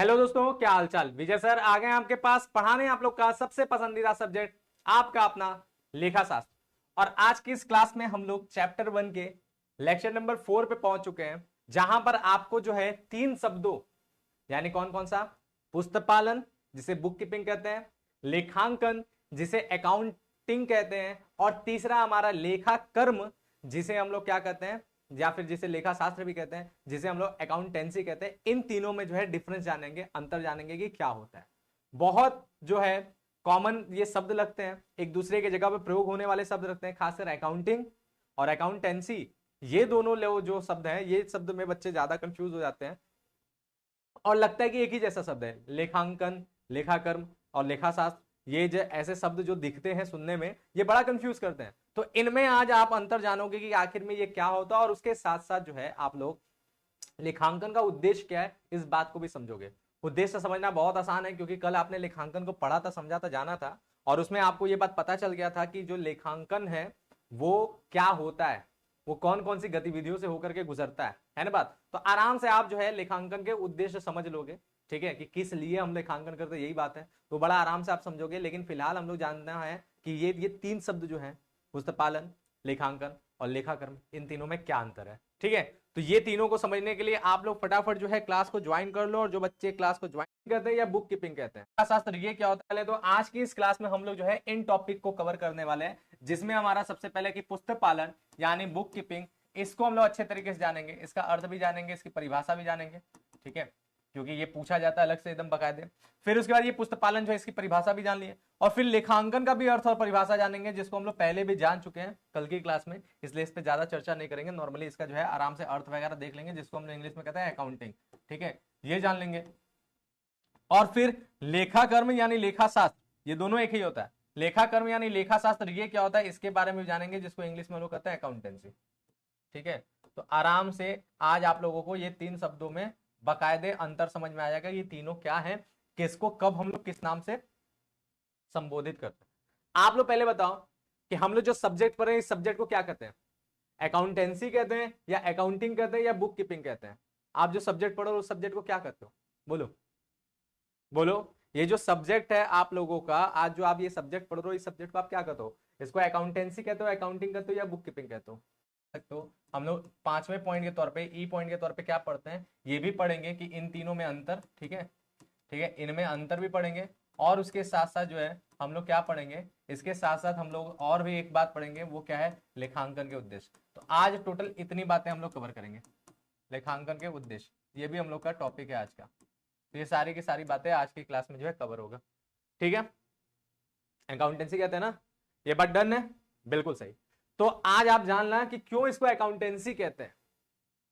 Hello दोस्तों, क्या हाल चाल। विजय सर आ गए आपके पास पढ़ाने आप लोग का सबसे पसंदीदा सब्जेक्ट, आपका अपना लेखा शास्त्र। और आज की इस क्लास में हम लोग चैप्टर 1 के लेक्चर नंबर 4 पे पहुंच चुके हैं, जहां पर आपको जो है 3 शब्दों यानी कौन कौन सा, पुस्तक पालन जिसे बुक कीपिंग कहते हैं, लेखांकन जिसे अकाउंटिंग कहते हैं, और तीसरा हमारा लेखा कर्म जिसे हम लोग क्या कहते हैं या फिर जिसे लेखा शास्त्र भी कहते हैं, जिसे हम लोग अकाउंटेंसी कहते हैं। इन तीनों में जो है डिफरेंस जानेंगे, अंतर जानेंगे कि क्या होता है। बहुत जो है कॉमन ये शब्द लगते हैं, एक दूसरे के जगह पर प्रयोग होने वाले शब्द लगते हैं, खासकर अकाउंटिंग और अकाउंटेंसी। ये दोनों लोग जो शब्द हैं, ये शब्द में बच्चे ज्यादा कंफ्यूज हो जाते हैं और लगता है कि एक ही जैसा शब्द है। लेखांकन, लेखाकर्म और लेखाशास्त्र, ये जो ऐसे शब्द जो दिखते हैं सुनने में, ये बड़ा कंफ्यूज करते हैं। तो इनमें आज आप अंतर जानोगे कि आखिर में ये क्या होता है, और उसके साथ साथ जो है आप लोग लेखांकन का उद्देश्य क्या है इस बात को भी समझोगे। उद्देश्य समझना बहुत आसान है, क्योंकि कल आपने लेखांकन को पढ़ा था, समझा था, जाना था, और उसमें आपको यह बात पता चल गया था कि जो लेखांकन है वो क्या होता है, वो कौन कौन सी गतिविधियों से होकर के गुजरता है ना बात। तो आराम से आप जो है लेखांकन के उद्देश्य समझ लोगे, ठीक है, कि किस लिए हम लेखांकन करते हैं, यही बात है, तो बड़ा आराम से आप समझोगे। लेकिन फिलहाल हम लोग जानना है कि ये 3 शब्द जो है, पुस्तपालन, लेखांकन और लेखाकर्म, इन तीनों में क्या अंतर है, ठीक है। तो ये तीनों को समझने के लिए आप लोग फटाफट जो है क्लास को ज्वाइन कर लो। और जो बच्चे क्लास को ज्वाइन करते हैं या बुक कीपिंग कहते हैं, शास्त्र ये क्या होता है, पहले तो आज की इस क्लास में हम लोग जो है इन टॉपिक को कवर करने वाले हैं, जिसमें हमारा सबसे पहले कि पुस्तक पालन यानी बुक कीपिंग, इसको हम लोग अच्छे तरीके से जानेंगे, इसका अर्थ भी जानेंगे, इसकी परिभाषा भी जानेंगे, ठीक है, क्योंकि ये पूछा जाता है अलग से एकदम बकायदे। फिर उसके बाद ये पुस्तक पालन जो है इसकी परिभाषा भी जान लिए, और फिर लेखांकन का भी अर्थ और परिभाषा जानेंगे, जिसको हम लोग पहले भी जान चुके हैं कल की क्लास में, इसलिए इस पर ज्यादा चर्चा नहीं करेंगे। नॉर्मली इसका जो है आराम से अर्थ वगैरह देख लेंगे, जिसको हम इंग्लिश में कहते हैं अकाउंटिंग, ठीक है, ये जान लेंगे। और फिर लेखा कर्म यानी लेखा शास्त्र, ये दोनों एक ही होता है। लेखा कर्म यानी लेखा शास्त्र ये क्या होता है, इसके बारे में जानेंगे, जिसको इंग्लिश में लोग कहते हैं अकाउंटेंसी, ठीक है। तो आराम से आज आप लोगों को ये 3 शब्दों में बकायदे अंतर समझ में आ जाएगा, ये तीनों क्या है, किसको कब हम लोग किस नाम से संबोधित करते हैं। आप लोग पहले बताओ कि हम लोग जो सब्जेक्ट पढ़ रहे हैं, इस सब्जेक्ट को क्या कहते हैं, अकाउंटेंसी कहते हैं या अकाउंटिंग कहते हैं या बुक कीपिंग कहते हैं। आप जो सब्जेक्ट पढ़ो उस सब्जेक्ट को क्या कहते हो, बोलो बोलो। ये जो सब्जेक्ट है आप लोगों का, आज जो आप ये सब्जेक्ट पढ़ रहे हो, इस सब्जेक्ट को आप क्या कहते हो, इसको अकाउंटेंसी कहते हो, अकाउंटिंग कहते हो या बुक कीपिंग कहते हो। तो हम लोग 5वें पॉइंट के तौर पे, ई पॉइंट के तौर पे क्या पढ़ते हैं, ये भी पढ़ेंगे कि इन तीनों में अंतर, ठीक है, ठीक है, इनमें अंतर भी पढ़ेंगे। और उसके साथ साथ जो है हम लोग क्या पढ़ेंगे, इसके साथ साथ हम लोग और भी एक बात पढ़ेंगे, वो क्या है, लेखांकन के उद्देश्य। तो आज टोटल इतनी बातें हम लोग कवर करेंगे, लेखांकन के उद्देश्य, ये भी हम लोग का टॉपिक है आज का। तो ये सारी की सारी बातें आज की क्लास में जो है कवर होगा, ठीक है। अकाउंटेंसी कहते हैं ना, ये बात डन है, बिल्कुल सही। तो आज आप जानना कि क्यों इसको अकाउंटेंसी कहते हैं,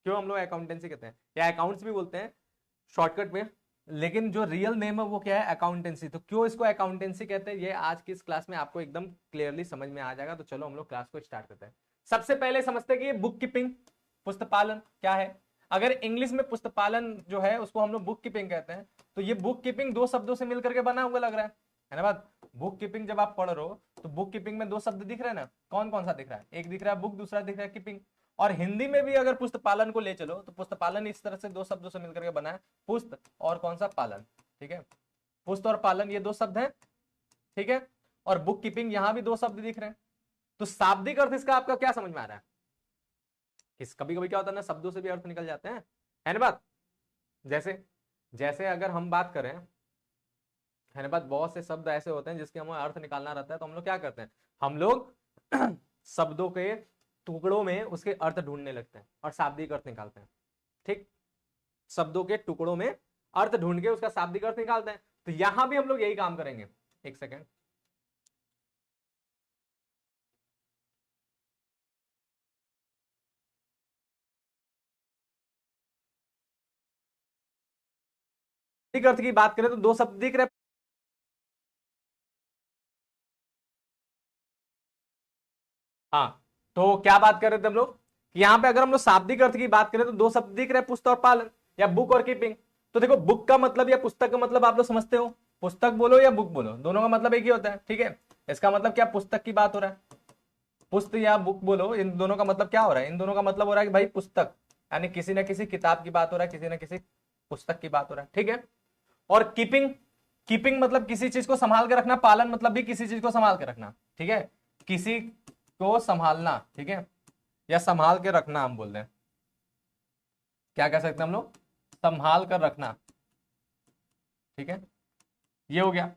क्यों हम लोग अकाउंटेंसी कहते हैं, या अकाउंट्स भी बोलते हैं शॉर्टकट में, लेकिन जो रियल नेम है वो क्या है, अकाउंटेंसी। तो क्यों इसको अकाउंटेंसी कहते हैं, ये आज की इस क्लास में आपको एकदम क्लियरली समझ में आ जाएगा। तो चलो हम लोग क्लास को स्टार्ट करते हैं। सबसे पहले समझते हैं कि ये बुक कीपिंग, पुस्तपालन क्या है। अगर इंग्लिश में पुस्तपालन जो है उसको हम लोग बुक कीपिंग कहते हैं, तो ये बुक कीपिंग 2 शब्दों से मिलकर के बना हुआ लग रहा है ना बात। बुक कीपिंग जब आप पढ़ रहे हो तो बुक कीपिंग में 2 शब्द दिख रहे हैं ना, कौन कौन सा दिख रहा है, एक दिख रहा है बुक, दूसरा दिख रहा है कीपिंग। और हिंदी में भी अगर पुस्तपालन को ले चलो तो पुस्तपालन इस तरह से 2 शब्दों से मिलकर के बना है, पुस्त और कौन सा, पालन, ठीक है। पुस्त और पालन ये 2 शब्द हैं, ठीक है। और बुक कीपिंग यहां भी 2 शब्द दिख रहे हैं। तो शाब्दिक अर्थ इसका आपका क्या समझ में आ रहा है, किस कभी कभी क्या होता है ना, शब्दों से भी अर्थ निकल जाते हैं, है ना बात। जैसे जैसे अगर हम बात करें, है ना बात, बहुत से शब्द ऐसे होते हैं जिसके हमें अर्थ निकालना रहता है, तो हम लोग क्या करते हैं, हम लोग शब्दों के टुकड़ों में उसके अर्थ ढूंढने लगते हैं और शाब्दिक अर्थ निकालते हैं, ठीक। शब्दों के टुकड़ों में अर्थ ढूंढ के उसका शाब्दिक अर्थ निकालते हैं। तो यहां भी हम लोग यही काम करेंगे। एक सेकेंड, अर्थ की बात करें तो 2 शब्द दिख रहे हैं। हाँ, तो क्या बात कर रहे थे हम लोग कि यहां पे अगर हम लोग शाब्दिक अर्थ की बात करें तो 2 शब्द दिख रहे हैं, पुस्तक और पालन, या बुक और कीपिंग। तो देखो, बुक का मतलब या पुस्तक का मतलब आप लोग समझते हो, पुस्तक बोलो या बुक बोलो, दोनों का मतलब एक ही होता है, ठीक है। इसका मतलब क्या, पुस्तक की बात हो रहा है, पुस्तक या बुक बोलो, इन दोनों का मतलब क्या हो रहा है, इन दोनों का मतलब हो रहा है कि भाई पुस्तक, यानी किसी ना किसी किताब की बात हो रहा है, किसी ना किसी पुस्तक की बात हो रहा है, ठीक है। और कीपिंग, कीपिंग मतलब किसी चीज को संभाल के रखना, पालन मतलब भी किसी चीज को संभाल के रखना, ठीक है, किसी को संभालना, ठीक है, या संभाल के रखना हम बोल रहे हैं, क्या कह सकते हैं हम लोग, संभाल कर रखना, ठीक है, ये हो गया।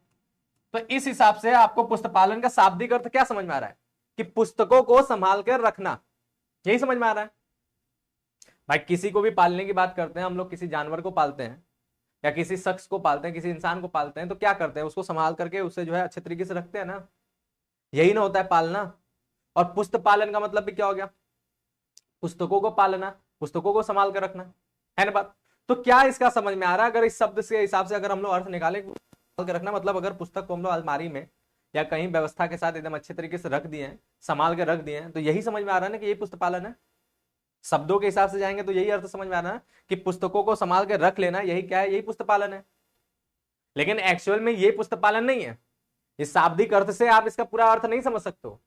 तो इस हिसाब से आपको पुस्तपालन का शाब्दिक अर्थ क्या समझ में आ रहा है कि पुस्तकों को संभाल कर रखना, यही समझ में आ रहा है। भाई किसी को भी पालने की बात करते हैं हम लोग, किसी जानवर को पालते हैं या किसी शख्स को पालते हैं, किसी इंसान को पालते हैं, तो क्या करते हैं, उसको संभाल करके उससे जो है अच्छे तरीके से रखते हैं ना, यही ना होता है पालना। और पुस्त पालन का मतलब भी क्या हो गया, पुस्तकों को पालना, पुस्तकों को संभाल कर रखना, है ना बात। तो क्या इसका समझ में आ रहा है, अगर इस शब्द के हिसाब से अगर हम लोग अर्थ निकाले, संभाल कर रखना मतलब अगर पुस्तक को हम लोग अलमारी में या कहीं व्यवस्था के साथ एकदम अच्छे तरीके से रख दिए हैं, संभाल के रख दिए हैं, तो यही समझ में आ रहा है ना कि यही पुस्तक पालन है। शब्दों के हिसाब से जाएंगे तो यही अर्थ समझ में आ रहा है कि पुस्तकों को संभाल के रख लेना, यही क्या है, यही पुस्तक पालन है। लेकिन एक्चुअल में ये पुस्तक पालन नहीं है, इस शाब्दिक अर्थ से आप इसका पूरा अर्थ नहीं समझ सकते हो,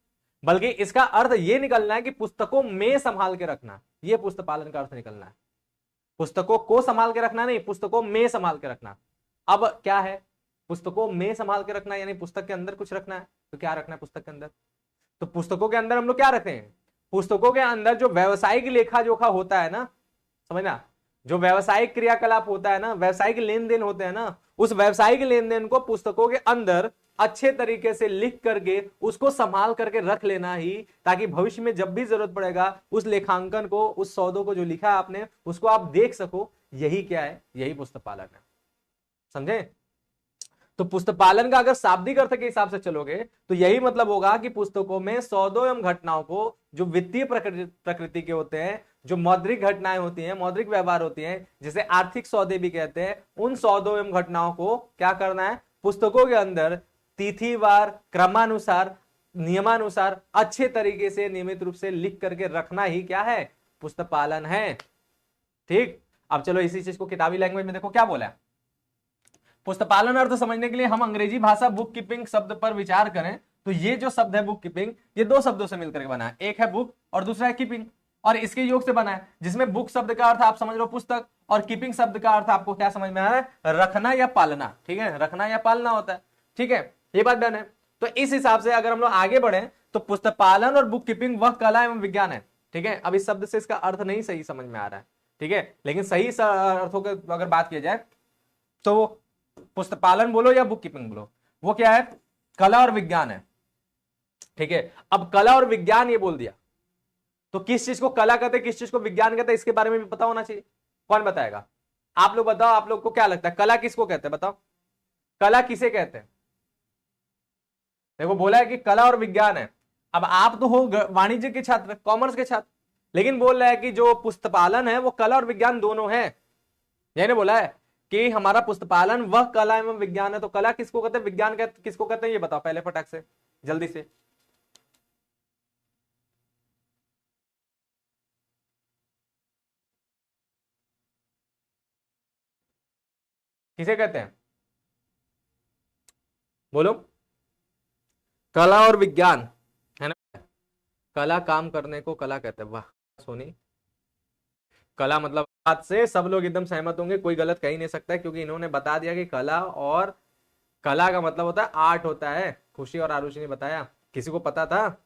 बल्कि इसका अर्थ ये निकलना है कि पुस्तकों में संभाल के रखना, ये पुस्तक पालन का अर्थ निकलना है। पुस्तकों को संभाल के रखना नहीं, पुस्तकों में संभाल के रखना। अब क्या है, पुस्तकों में संभाल के रखना यानी पुस्तक के अंदर कुछ रखना है, तो क्या रखना है पुस्तक के अंदर, तो पुस्तकों के अंदर हम लोग क्या रखते हैं, पुस्तकों के अंदर जो व्यवसायिक लेखा जोखा होता है ना, समझना, जो व्यवसायिक क्रियाकलाप होता है ना, व्यवसायिक लेन देन होते हैं ना, उस व्यवसायिक लेन देन को पुस्तकों के अंदर अच्छे तरीके से लिख करके उसको संभाल करके रख लेना ही, ताकि भविष्य में जब भी जरूरत पड़ेगा उस लेखांकन को, उस सौदों को जो लिखा है आपने, उसको आप देख सको। यही क्या है, यही पुस्तक पालन है, समझे। तो पुस्तक पालन का अगर शाब्दिक अर्थ के हिसाब से चलोगे तो यही मतलब होगा कि पुस्तकों में सौदों एवं घटनाओं को, जो वित्तीय प्रकृति के होते हैं, जो मौद्रिक घटनाएं होती हैं, मौद्रिक व्यवहार होती हैं, जिसे आर्थिक सौदे भी कहते हैं, उन सौदों एवं घटनाओं को क्या करना है, पुस्तकों के अंदर तिथिवार, क्रमानुसार, नियमानुसार अच्छे तरीके से नियमित रूप से लिख करके रखना ही क्या है, पुस्तक पालन है। ठीक, अब चलो इसी चीज को किताबी लैंग्वेज में देखो क्या बोला है। पुस्तक पालन अर्थ समझने के लिए हम अंग्रेजी भाषा बुक कीपिंग शब्द पर विचार करें तो ये जो शब्द है बुक कीपिंग, ये दो शब्दों से मिलकर बना है, एक है बुक और दूसरा है कीपिंग, और इसके योग से बना है, जिसमें बुक शब्द का अर्थ आप समझ लो पुस्तक, और कीपिंग शब्द का अर्थ आपको क्या समझ में आ रहा है, रखना या पालना, ठीक है, रखना या पालना होता है, ठीक है, ये बात डन है। तो इस हिसाब से अगर हम लोग आगे बढ़े तो पुस्तक पालन और बुक कीपिंग वह कला एवं विज्ञान है, ठीक है। अब इस शब्द से इसका अर्थ नहीं सही समझ में आ रहा है, ठीक है, लेकिन सही अर्थों की अगर बात की जाए तो पुस्तक पालन बोलो या बुक कीपिंग बोलो, वो क्या है, कला और विज्ञान है, ठीक है। अब कला और विज्ञान ये बोल दिया तो किस चीज को कला कहते हैं, किस चीज को विज्ञान कहते हैं, इसके बारे में भी पता होना चाहिए। कौन बताएगा, आप लोग बताओ, आप लोग को क्या लगता है कला किसको कहते हैं, बताओ कला किसे कहते हैं। देखो बोला है कि कला और विज्ञान है, अब आप तो हो वाणिज्य के छात्र, कॉमर्स के छात्र, लेकिन बोल रहा है कि जो पुस्तक पालन है वो कला और विज्ञान दोनों है, यही बोला है कि हमारा पुस्तक पालन वह कला एवं विज्ञान है। तो कला किसको कहते हैं, विज्ञान किसको कहते हैं, ये बताओ पहले फटाक से जल्दी से। किसे कहते हैं, बोलो, कला और विज्ञान, है ना, कला काम करने को कला कहते हैं। वाह सोनी, कला मतलब बात से सब लोग एकदम सहमत होंगे, कोई गलत कह ही नहीं सकता, क्योंकि इन्होंने बता दिया कि कला, और कला का मतलब होता है आर्ट होता है। खुशी और आरुषि ने बताया, किसी को पता था,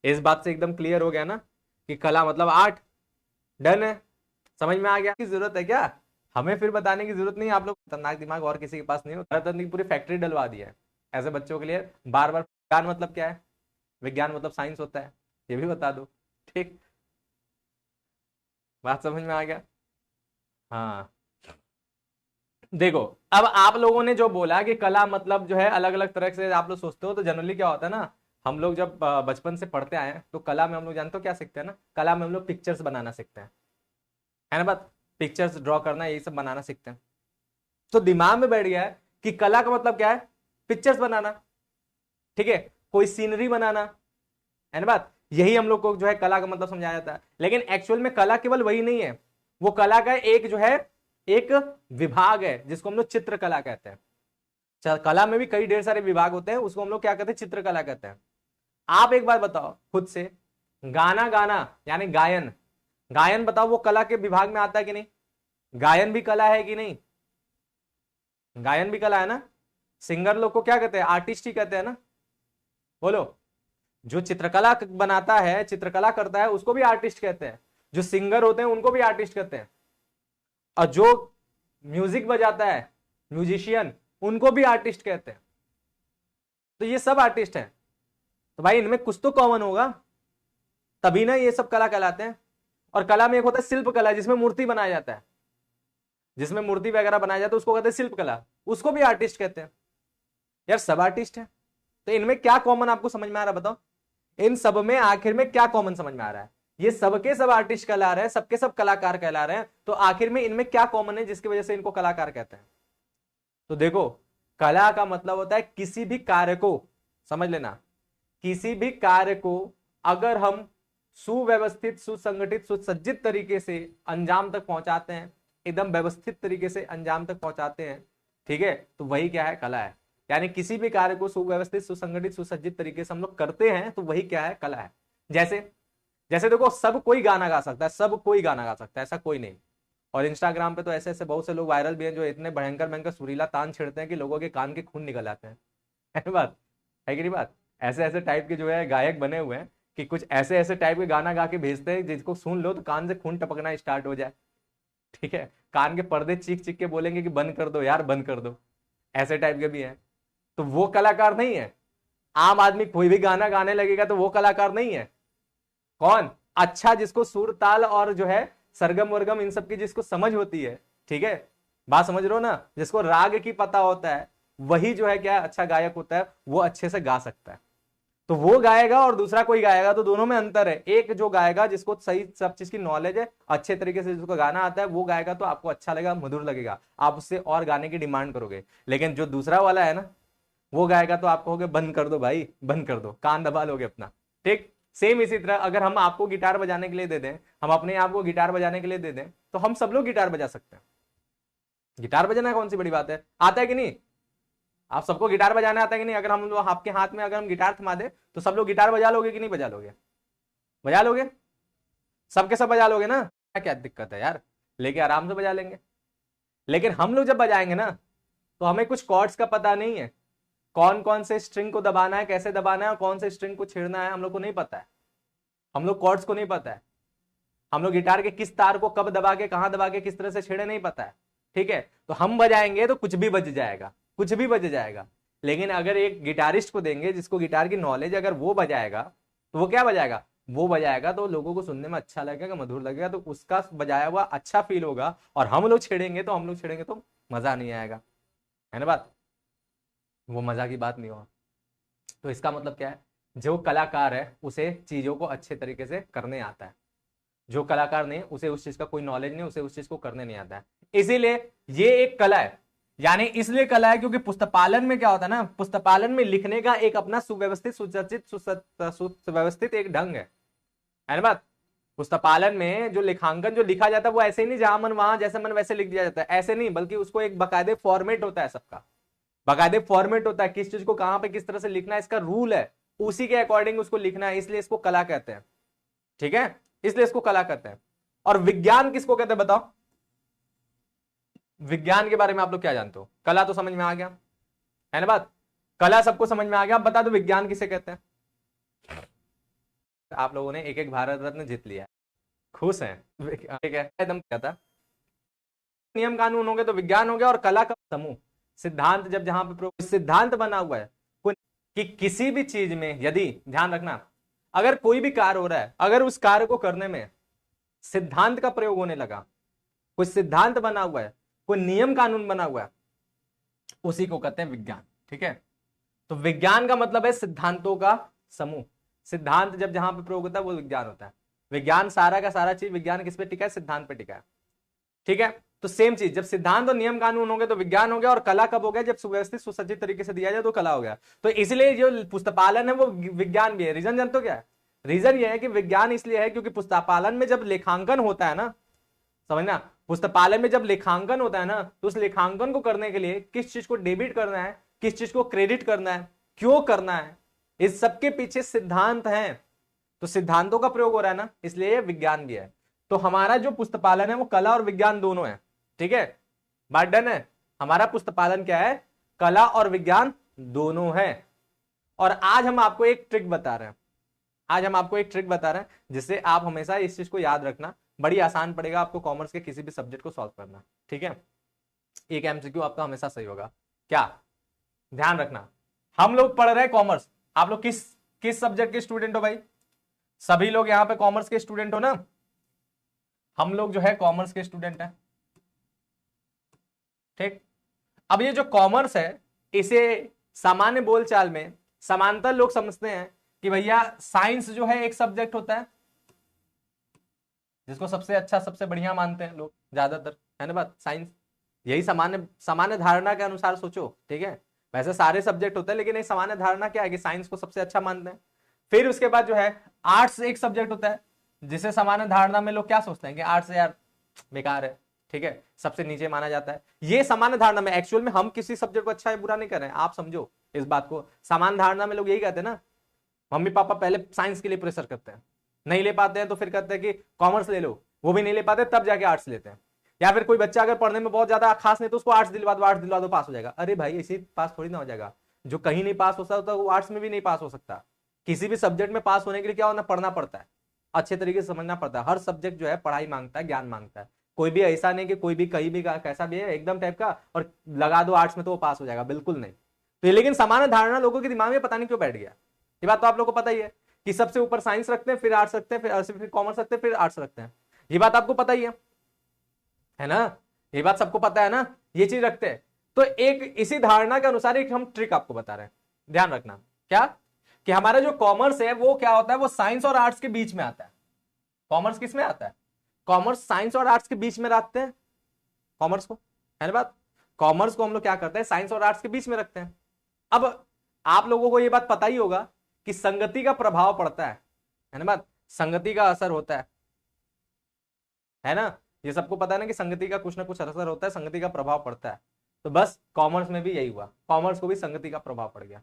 इस बात से एकदम क्लियर हो गया ना कि कला मतलब आर्ट, डन है, समझ में आ गया। की जरूरत है क्या, हमें फिर बताने की जरूरत नहीं, आप लोग खतरनाक दिमाग और किसी के पास नहीं होता, पूरी फैक्ट्री डलवा दी है ऐसे बच्चों के लिए बार बार। विज्ञान मतलब क्या है, विज्ञान मतलब साइंस होता है, ये भी बता दो, ठीक, बात समझ में आ गया। हाँ देखो, अब आप लोगों ने जो बोला कि कला मतलब जो है अलग अलग तरह से आप लोग सोचते हो, तो जनरली क्या होता है ना, हम लोग जब बचपन से पढ़ते आए हैं तो कला में हम लोग जानते हो क्या सीखते हैं ना, कला में हम लोग पिक्चर्स बनाना सीखते हैं, है ना बात, पिक्चर्स ड्रॉ करना, यही सब बनाना सीखते हैं। तो दिमाग में बैठ गया है कि कला का मतलब क्या है, पिक्चर्स बनाना, ठीक है, कोई सीनरी बनाना, है ना बात, यही हम लोग को जो है कला का मतलब समझाया जाता है। लेकिन एक्चुअल में कला केवल वही नहीं है, वो कला का एक जो है एक विभाग है जिसको हम लोग चित्रकला कहते हैं। कला में भी कई ढेर सारे विभाग होते हैं, उसको हम लोग क्या कहते हैं, चित्रकला कहते हैं। आप एक बार बताओ खुद से, गाना गाना यानी गायन, गायन बताओ वो कला के विभाग में आता है कि नहीं, गायन भी कला है कि नहीं, गायन भी कला है ना। सिंगर लोग को क्या कहते हैं, आर्टिस्ट ही कहते हैं ना। बोलो, जो चित्रकला बनाता है, चित्रकला करता है, उसको भी आर्टिस्ट कहते हैं। जो सिंगर होते हैं उनको भी आर्टिस्ट कहते हैं। और जो म्यूजिक बजाता है, म्यूजिशियन, उनको भी आर्टिस्ट कहते हैं। तो ये सब आर्टिस्ट हैं। तो भाई इनमें कुछ तो कॉमन होगा, तभी ना ये सब कला कहलाते हैं। और कला में एक होता है शिल्प कला, जिसमें मूर्ति बनाया जाता है, जिसमें मूर्ति वगैरह बनाया जाता है, उसको कहते हैं शिल्प कला, उसको भी आर्टिस्ट कहते हैं। यार सब आर्टिस्ट है, तो इनमें क्या कॉमन आपको समझ में आ रहा है बताओ? इन सब में आखिर में क्या कॉमन समझ में आ रहा है? ये सबके सब आर्टिस्ट कहला रहे हैं, सबके सब कलाकार कहला रहे हैं, तो आखिर में इनमें क्या कॉमन है जिसकी वजह से इनको कलाकार कहते हैं? तो देखो, कला का मतलब होता है किसी भी कार्य को, समझ लेना, किसी भी कार्य को अगर हम सुव्यवस्थित, सुसंगठित, सुसज्जित तरीके से अंजाम तक पहुंचाते हैं, एकदम व्यवस्थित तरीके से अंजाम तक पहुंचाते हैं, ठीक है, तो वही क्या है, कला है। यानी किसी भी कार्य को सुव्यवस्थित, सुसंगठित, सुसज्जित तरीके से हम लोग करते हैं, तो वही क्या है, कला है। जैसे जैसे देखो, सब कोई गाना गा सकता है, सब कोई गाना गा सकता है, ऐसा कोई नहीं। और इंस्टाग्राम पे तो ऐसे ऐसे बहुत से लोग वायरल भी हैं जो इतने भयंकर भयंकर सुरीला तान छेड़ते हैं कि लोगों के कान के खून निकल आते हैं। है बात, है कि नहीं बात? ऐसे ऐसे टाइप के जो है गायक बने हुए हैं कि कुछ ऐसे ऐसे टाइप के गाना गा के भेजते हैं जिसको सुन लो तो कान से खून टपकना स्टार्ट हो जाए। ठीक है, कान के पर्दे चीख चीख के बोलेंगे कि बंद कर दो यार, बंद कर दो। ऐसे टाइप के भी हैं। तो वो कलाकार नहीं है। आम आदमी कोई भी गाना गाने लगेगा तो वो कलाकार नहीं है। कौन? अच्छा, जिसको सुर ताल और जो है सरगम वर्गम इन सब की जिसको समझ होती है, ठीक है, बात समझ रहे हो ना, जिसको राग की पता होता है, वही जो है क्या अच्छा गायक होता है, वो अच्छे से गा सकता है। तो वो गाएगा और दूसरा कोई गाएगा, तो दोनों में अंतर है। एक जो गाएगा जिसको सही सब चीज की नॉलेज है, अच्छे तरीके से जिसको गाना आता है, वो गाएगा तो आपको अच्छा लगेगा, मधुर लगेगा, आप उससे और गाने की डिमांड करोगे। लेकिन जो दूसरा वाला है ना, वो गाएगा तो आप कहोगे बंद कर दो भाई, बंद कर दो, कान दबा लोगे अपना। ठीक सेम इसी तरह अगर हम आपको गिटार बजाने के लिए दे दें, हम अपने आप को गिटार बजाने के लिए दे दें, तो हम सब लोग गिटार बजा सकते हैं। गिटार बजाना कौन सी बड़ी बात है, आता है कि नहीं? आप सबको गिटार बजाना आता है कि नहीं? अगर हम लोग आपके हाथ में अगर हम गिटार थमा दे तो सब लोग गिटार बजा लोगे कि नहीं बजा लोगे? बजा लोगे, सबके सब बजा लोगे ना। क्या दिक्कत है यार, लेके आराम से बजा लेंगे। लेकिन हम लोग जब बजाएंगे ना, तो हमें कुछ कॉर्ड्स का पता नहीं है, कौन कौन से स्ट्रिंग को दबाना है, कैसे दबाना है, और कौन से स्ट्रिंग को छेड़ना है, हम लोग को नहीं पता है। हम लोग कॉर्ड्स को नहीं पता है, हम लोग गिटार के किस तार को कब दबा के, कहां दबा के, किस तरह से छेड़े, नहीं पता है। ठीक है, तो हम बजाएंगे तो कुछ भी बज जाएगा, कुछ भी बज जाएगा। लेकिन अगर एक गिटारिस्ट को देंगे जिसको गिटार की नॉलेज, अगर वो बजाएगा तो वो क्या बजाएगा, वो बजाएगा तो लोगों को सुनने में अच्छा लगेगा, मधुर लगेगा, तो उसका बजाया हुआ अच्छा फील होगा। और हम लोग छेड़ेंगे तो मजा नहीं आएगा, है ना बात? वो मजा की बात नहीं होगा। तो इसका मतलब क्या है, जो कलाकार है उसे चीजों को अच्छे तरीके से करने आता है। जो कलाकार नहीं, उसे उस चीज का कोई नॉलेज नहीं, उसे उस चीज को करने नहीं आता है। इसीलिए ये एक कला है। यानी इसलिए कला है क्योंकि पुस्तकालय में क्या होता है ना, पुस्तकालय में लिखने का एक अपना सुव्यवस्थित, सुसज्जित, सुव्यवस्थित एक ढंग है ना बात? पुस्तकालय में जो लेखांकन जो लिखा जाता है वो ऐसे ही नहीं जहां मन वहां जैसे मन वैसे लिख दिया जाता है, ऐसे नहीं, बल्कि उसको एक बाकायदे फॉर्मेट होता है, सबका बाकायदे फॉर्मेट होता है, किस चीज को कहां पे किस तरह से लिखना है, इसका रूल है, उसी के अकॉर्डिंग उसको लिखना है, इसलिए इसको कला कहते हैं। ठीक है, इसलिए इसको कला कहते हैं। और विज्ञान किसको कहते हैं बताओ? विज्ञान के बारे में आप लोग क्या जानते हो? कला तो समझ में आ गया, है ना बात? कला सबको समझ में आ गया, आप बता दो विज्ञान किसे कहते हैं? आप लोगों ने एक एक भारत रत्न जीत लिया, खुश हैं? ठीक है, एकदम क्या था, नियम कानून हो गए तो विज्ञान हो गया। और कला का समूह, सिद्धांत, जब जहां पे सिद्धांत बना हुआ है कि किसी भी चीज में, यदि ध्यान रखना, अगर कोई भी कार्य हो रहा है, अगर उस कार्य को करने में सिद्धांत का प्रयोग होने लगा, कोई सिद्धांत बना हुआ है, कोई नियम कानून बना हुआ है, उसी को कहते हैं विज्ञान। ठीक है, तो विज्ञान का मतलब है सिद्धांतों का समूह। सिद्धांत जब जहां पे प्रयोग होता है वो विज्ञान होता है। विज्ञान सारा का सारा चीज, विज्ञान किस पे टिका है? सिद्धांत पे टिका है। ठीक है, तो सेम चीज, जब सिद्धांत और नियम कानून हो गए तो विज्ञान हो गया। और कला कब हो गया? जब सुव्यवस्थित, सुसज्जित तरीके से दिया जाए तो कला हो गया। तो इसलिए जो पुस्तकालय है वो विज्ञान भी है। रीजन जानते हो क्या है? रीजन ये है कि विज्ञान इसलिए है क्योंकि पुस्तकालय में जब लेखांकन होता है ना, समझना, पुस्तकालय में जब लेखांकन होता है ना, तो उस लेखांकन को करने के लिए किस चीज को डेबिट करना है, किस चीज को क्रेडिट करना है, क्यों करना है, इस सबके पीछे सिद्धांत हैं। तो सिद्धांतों का प्रयोग हो रहा है ना, इसलिए विज्ञान भी है। तो हमारा जो पुस्तकालय है वो कला और विज्ञान दोनों है। ठीक है, बात डन है? हमारा पुस्तपालन क्या है, कला और विज्ञान दोनों है। और आज हम आपको एक ट्रिक बता रहे हैं, आज हम आपको एक ट्रिक बता रहे हैं जिससे आप हमेशा इस चीज को याद रखना, बड़ी आसान पड़ेगा आपको कॉमर्स के किसी भी सब्जेक्ट को सॉल्व करना। ठीक है, एक एमसीक्यू आपका हमेशा सही होगा। क्या ध्यान रखना, हम लोग पढ़ रहे हैं कॉमर्स, आप लोग किस किस सब्जेक्ट के स्टूडेंट हो भाई? सभी लोग यहाँ पे कॉमर्स के स्टूडेंट हो ना? हम लोग जो है कॉमर्स के स्टूडेंट हैं। ठीक, अब ये जो कॉमर्स है इसे सामान्य बोलचाल में समांतर लोग समझते हैं कि भैया साइंस जो है एक सब्जेक्ट होता है, जिसको सबसे अच्छा सबसे बढ़िया मानते हैं लोग ज्यादातर, है ना बात? साइंस, यही सामान्य सामान्य धारणा के अनुसार सोचो। ठीक है, वैसे सारे सब्जेक्ट होते हैं लेकिन एक सामान्य धारणा क्या है कि साइंस को सबसे अच्छा मानते हैं। फिर उसके बाद जो है आर्ट्स एक सब्जेक्ट होता है, जिसे सामान्य धारणा में लोग क्या सोचते हैं कि आर्ट्स यार बेकार है, ठीक है, सबसे नीचे माना जाता है। ये सामान्य धारणा में, एक्चुअल में हम किसी सब्जेक्ट को अच्छा है बुरा नहीं कर रहे हैं, आप समझो इस बात को। सामान्य धारणा में लोग यही कहते हैं ना, मम्मी पापा पहले साइंस के लिए प्रेशर करते हैं, नहीं ले पाते हैं तो फिर कहते हैं कि कॉमर्स ले लो, वो भी नहीं ले पाते तब जाके आर्ट्स लेते हैं। या फिर कोई बच्चा अगर पढ़ने में बहुत ज्यादा खास नहीं तो उसको आर्ट्स दिलवा दो, आर्ट्स दिलवा दो, पास हो जाएगा। अरे भाई इसी पास थोड़ी ना हो जाएगा, जो कहीं नहीं पास हो सकता वो आर्ट्स में भी नहीं पास हो सकता। किसी भी सब्जेक्ट में पास होने के लिए क्या होना, पढ़ना पड़ता है, अच्छे तरीके से समझना पड़ता है। हर सब्जेक्ट जो है पढ़ाई मांगता है, ज्ञान मांगता है। कोई भी ऐसा नहीं कि कोई भी कहीं भी कैसा भी है एकदम टाइप का और लगा दो आर्ट्स में तो वो पास हो जाएगा, बिल्कुल नहीं। तो लेकिन सामान्य धारणा लोगों के दिमाग में पता नहीं क्यों बैठ गया। ये बात तो आप लोगों को पता ही है कि सबसे ऊपर साइंस रखते हैं, फिर आर्ट्स रखते हैं, फिर कॉमर्स रखते हैं, फिर आर्ट्स रखते हैं। ये बात आपको पता ही है ना? ये बात सबको पता है ना, ये चीज रखते हैं। तो एक इसी धारणा के अनुसार एक हम ट्रिक आपको बता रहे हैं, ध्यान रखना। क्या कि हमारा जो कॉमर्स है वो क्या होता है, वो साइंस और आर्ट्स के बीच में आता है। कॉमर्स किस में आता है? कॉमर्स साइंस और आर्ट्स के बीच में रखते हैं कॉमर्स को, है ना बात? कॉमर्स को हम लोग क्या करते हैं, साइंस और आर्ट्स के बीच में रखते हैं। अब आप लोगों को ये बात पता ही होगा कि संगति का प्रभाव पड़ता है ना बात? संगति का असर होता है ना? ये सबको पता है ना कि संगति का कुछ ना कुछ असर होता है, संगति का प्रभाव पड़ता है। तो बस कॉमर्स में भी यही हुआ, कॉमर्स को भी संगति का प्रभाव पड़ गया।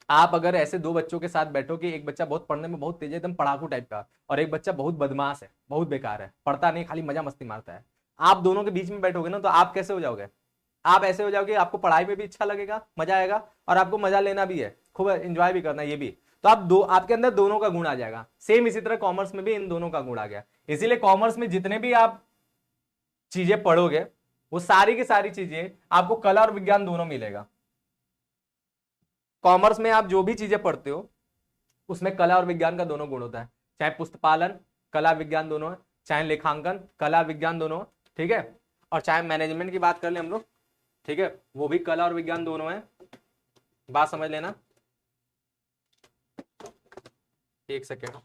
आप अगर ऐसे दो बच्चों के साथ बैठो कि एक बच्चा बहुत पढ़ने में बहुत तेज है, एकदम पढ़ाकू टाइप का, और एक बच्चा बहुत बदमाश है, बहुत बेकार है, पढ़ता नहीं, खाली मजा मस्ती मारता है, आप दोनों के बीच में बैठोगे ना तो आप कैसे हो जाओगे? आप ऐसे हो जाओगे, आपको पढ़ाई में भी अच्छा लगेगा, मजा आएगा, और आपको मजा लेना भी है, खूब एंजॉय भी करना है ये भी। तो आपके अंदर दोनों का गुण आ जाएगा। सेम इसी तरह कॉमर्स में भी इन दोनों का गुण आ गया। इसीलिए कॉमर्स में जितने भी आप चीजें पढ़ोगे वो सारी की सारी चीजें आपको कला और विज्ञान दोनों मिलेगा। कॉमर्स में आप जो भी चीजें पढ़ते हो उसमें कला और विज्ञान का दोनों गुण होता है, चाहे पुस्तपालन कला विज्ञान दोनों है, चाहे लेखांकन कला विज्ञान दोनों है, ठीक है, और चाहे मैनेजमेंट की बात कर ले हम लोग, ठीक है, वो भी कला और विज्ञान दोनों है। बात समझ लेना। एक सेकेंड,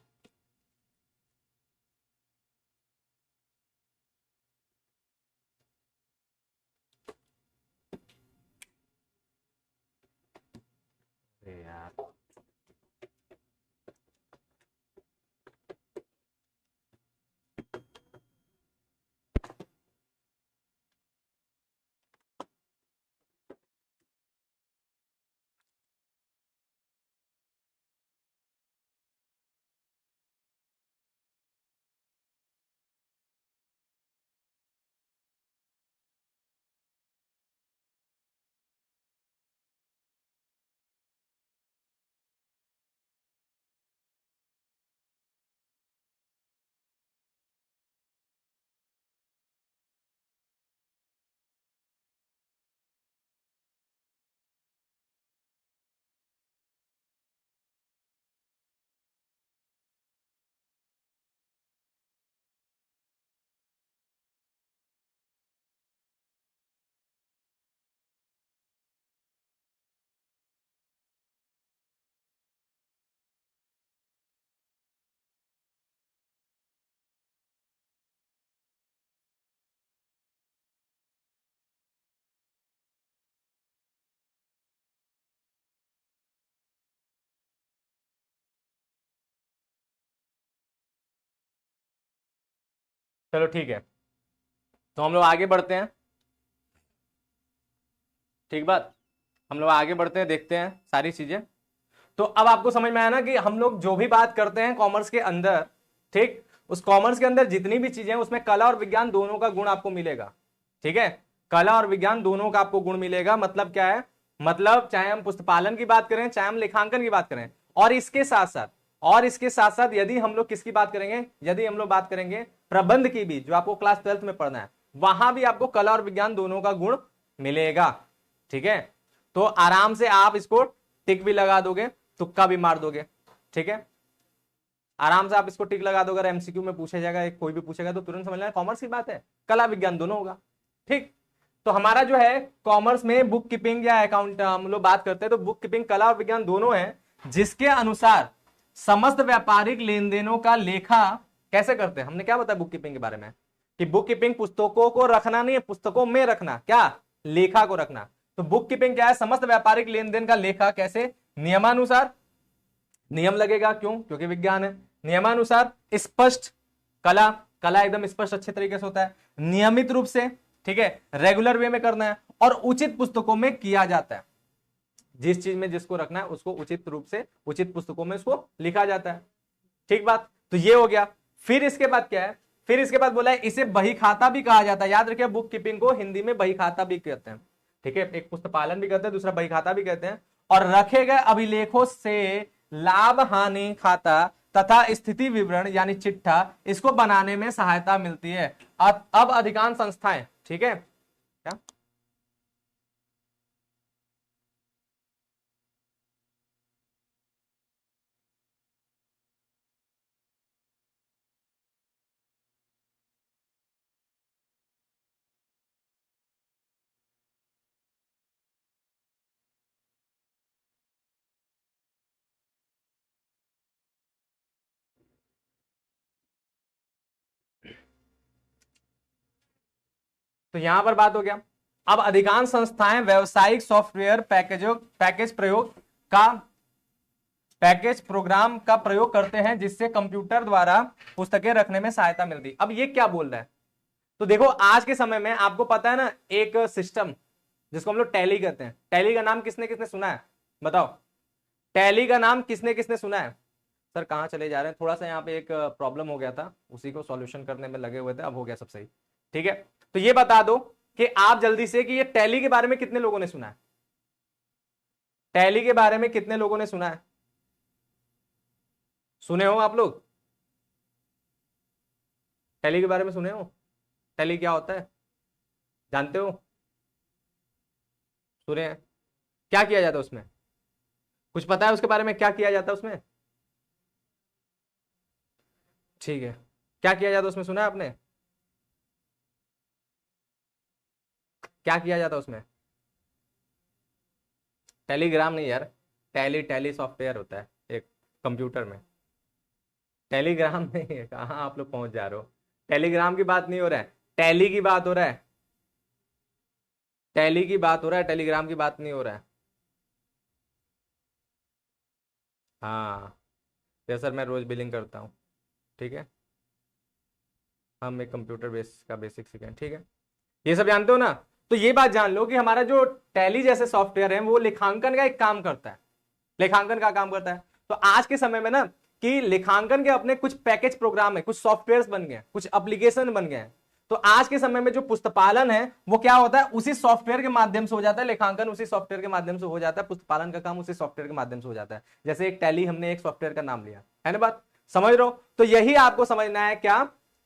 यार चलो ठीक है, तो हम लोग आगे बढ़ते हैं। ठीक बात, हम लोग आगे बढ़ते हैं, देखते हैं सारी चीजें। तो अब आपको समझ में आया ना कि हम लोग जो भी बात करते हैं कॉमर्स के अंदर, ठीक, उस कॉमर्स के अंदर जितनी भी चीजें हैं उसमें कला और विज्ञान दोनों का गुण आपको मिलेगा। ठीक है, कला और विज्ञान दोनों का आपको गुण मिलेगा। मतलब क्या है, मतलब चाहे हम पुस्तपालन की बात करें, चाहे हम लेखांकन की बात करें, और इसके साथ साथ यदि हम लोग किसकी बात करेंगे, यदि हम लोग बात करेंगे प्रबंध की भी, जो आपको क्लास 12th में पढ़ना है, वहां भी आपको कला और विज्ञान दोनों का गुण मिलेगा। ठीक है, तो आराम से आप इसको टिक भी लगा दोगे, तुक्का भी मार दोगे। ठीक है, आराम से आप इसको टिक लगा दो। अगर एमसीक्यू में पूछा जाएगा, कोई भी पूछेगा तो तुरंत समझ लेना कॉमर्स की बात है, कला विज्ञान दोनों होगा। ठीक, तो हमारा जो है कॉमर्स में बुक कीपिंग या अकाउंट हम लोग बात करते हैं, तो बुक कीपिंग कला और विज्ञान दोनों है, जिसके अनुसार समस्त व्यापारिक लेन देनों का लेखा कैसे करते हैं। हमने क्या बताया बुक कीपिंग के बारे में, कि बुक कीपिंग पुस्तकों को रखना नहीं है, पुस्तकों में रखना, क्या, लेखा को रखना। तो बुक कीपिंग क्या है, समस्त व्यापारिक लेन देन का लेखा कैसे, नियमानुसार, नियम लगेगा, क्यों, क्योंकि विज्ञान है, नियमानुसार, स्पष्ट, कला, कला एकदम स्पष्ट अच्छे तरीके से होता है, नियमित रूप से, ठीक है, रेगुलर वे में करना है, और उचित पुस्तकों में किया जाता है। जिस चीज में जिसको रखना है उसको उचित रूप से उचित पुस्तकों में उसको लिखा जाता है। ठीक बात, तो ये हो गया। फिर इसके बाद क्या है, फिर इसके बाद बोला है इसे बही खाता भी कहा जाता है। याद रखिए, बुक कीपिंग को हिंदी में बही खाता भी कहते हैं। ठीक है, एक पुस्तपालन भी कहते हैं, दूसरा बही खाता भी कहते हैं। और रखे गए अभिलेखों से लाभ हानि खाता तथा स्थिति विवरण यानी चिट्ठा, इसको बनाने में सहायता मिलती है। अब अधिकांश संस्थाएं, ठीक है, क्या, तो यहां पर बात हो गया। अब अधिकांश संस्थाएं व्यवसायिक सॉफ्टवेयर पैकेज प्रोग्राम का प्रयोग करते हैं, जिससे कंप्यूटर द्वारा पुस्तकें रखने में सहायता मिलती है। अब ये क्या बोल रहा है, तो देखो आज के समय में आपको पता है ना, एक सिस्टम जिसको हम लोग टैली कहते हैं। टैली का नाम किसने किसने सुना है, बताओ, टैली का नाम किसने किसने सुना है। सर कहाँ चले जा रहे हैं, थोड़ा सा यहाँ पे एक प्रॉब्लम हो गया था, उसी को सॉल्यूशन करने में लगे हुए थे, अब हो गया सब सही। ठीक है, तो ये बता दो कि आप जल्दी से कि ये टैली के बारे में कितने लोगों ने सुना है, टैली के बारे में कितने लोगों ने सुना है, सुने हो आप लोग, टैली के बारे में सुने हो, टैली क्या होता है, जानते हो, सुने हैं, क्या किया जाता है उसमें, कुछ पता है उसके बारे में, क्या किया जाता है उसमें, ठीक है, क्या किया जाता है उसमें, सुना है आपने, क्या किया जाता है उसमें, टेलीग्राम नहीं यार, टैली टैली सॉफ्टवेयर होता है एक कंप्यूटर में, टेलीग्राम नहीं है, कहाँ आप लोग पहुंच जा रहे हो, टेलीग्राम की बात नहीं हो रहा है, टैली की बात हो रहा है, टैली की बात हो रहा है, टेलीग्राम की बात नहीं हो रहा है। हाँ, जैसे सर मैं रोज बिलिंग करता हूँ, ठीक है, हम एक कंप्यूटर बेस का बेसिक सीखें, ठीक है, ये सब जानते हो ना। तो ये बात जान लो कि हमारा जो टैली जैसे सॉफ्टवेयर है वो लेखांकन का एक काम करता है, लेखांकन का काम करता है। तो आज के समय में ना कि लेखांकन के अपने कुछ पैकेज प्रोग्राम है, कुछ सॉफ्टवेयर बन गए, कुछ एप्लीकेशन बन गए हैं। तो आज के समय में जो पुस्तपालन है वो क्या होता है, उसी सॉफ्टवेयर के माध्यम से हो जाता है, लेखांकन उसी सॉफ्टवेयर के माध्यम से हो जाता है, पुस्तपालन का काम उसी सॉफ्टवेयर के माध्यम से हो जाता है। जैसे एक टैली, हमने एक सॉफ्टवेयर का नाम लिया है ना, बात समझ रहे हो। तो यही आपको समझना है क्या,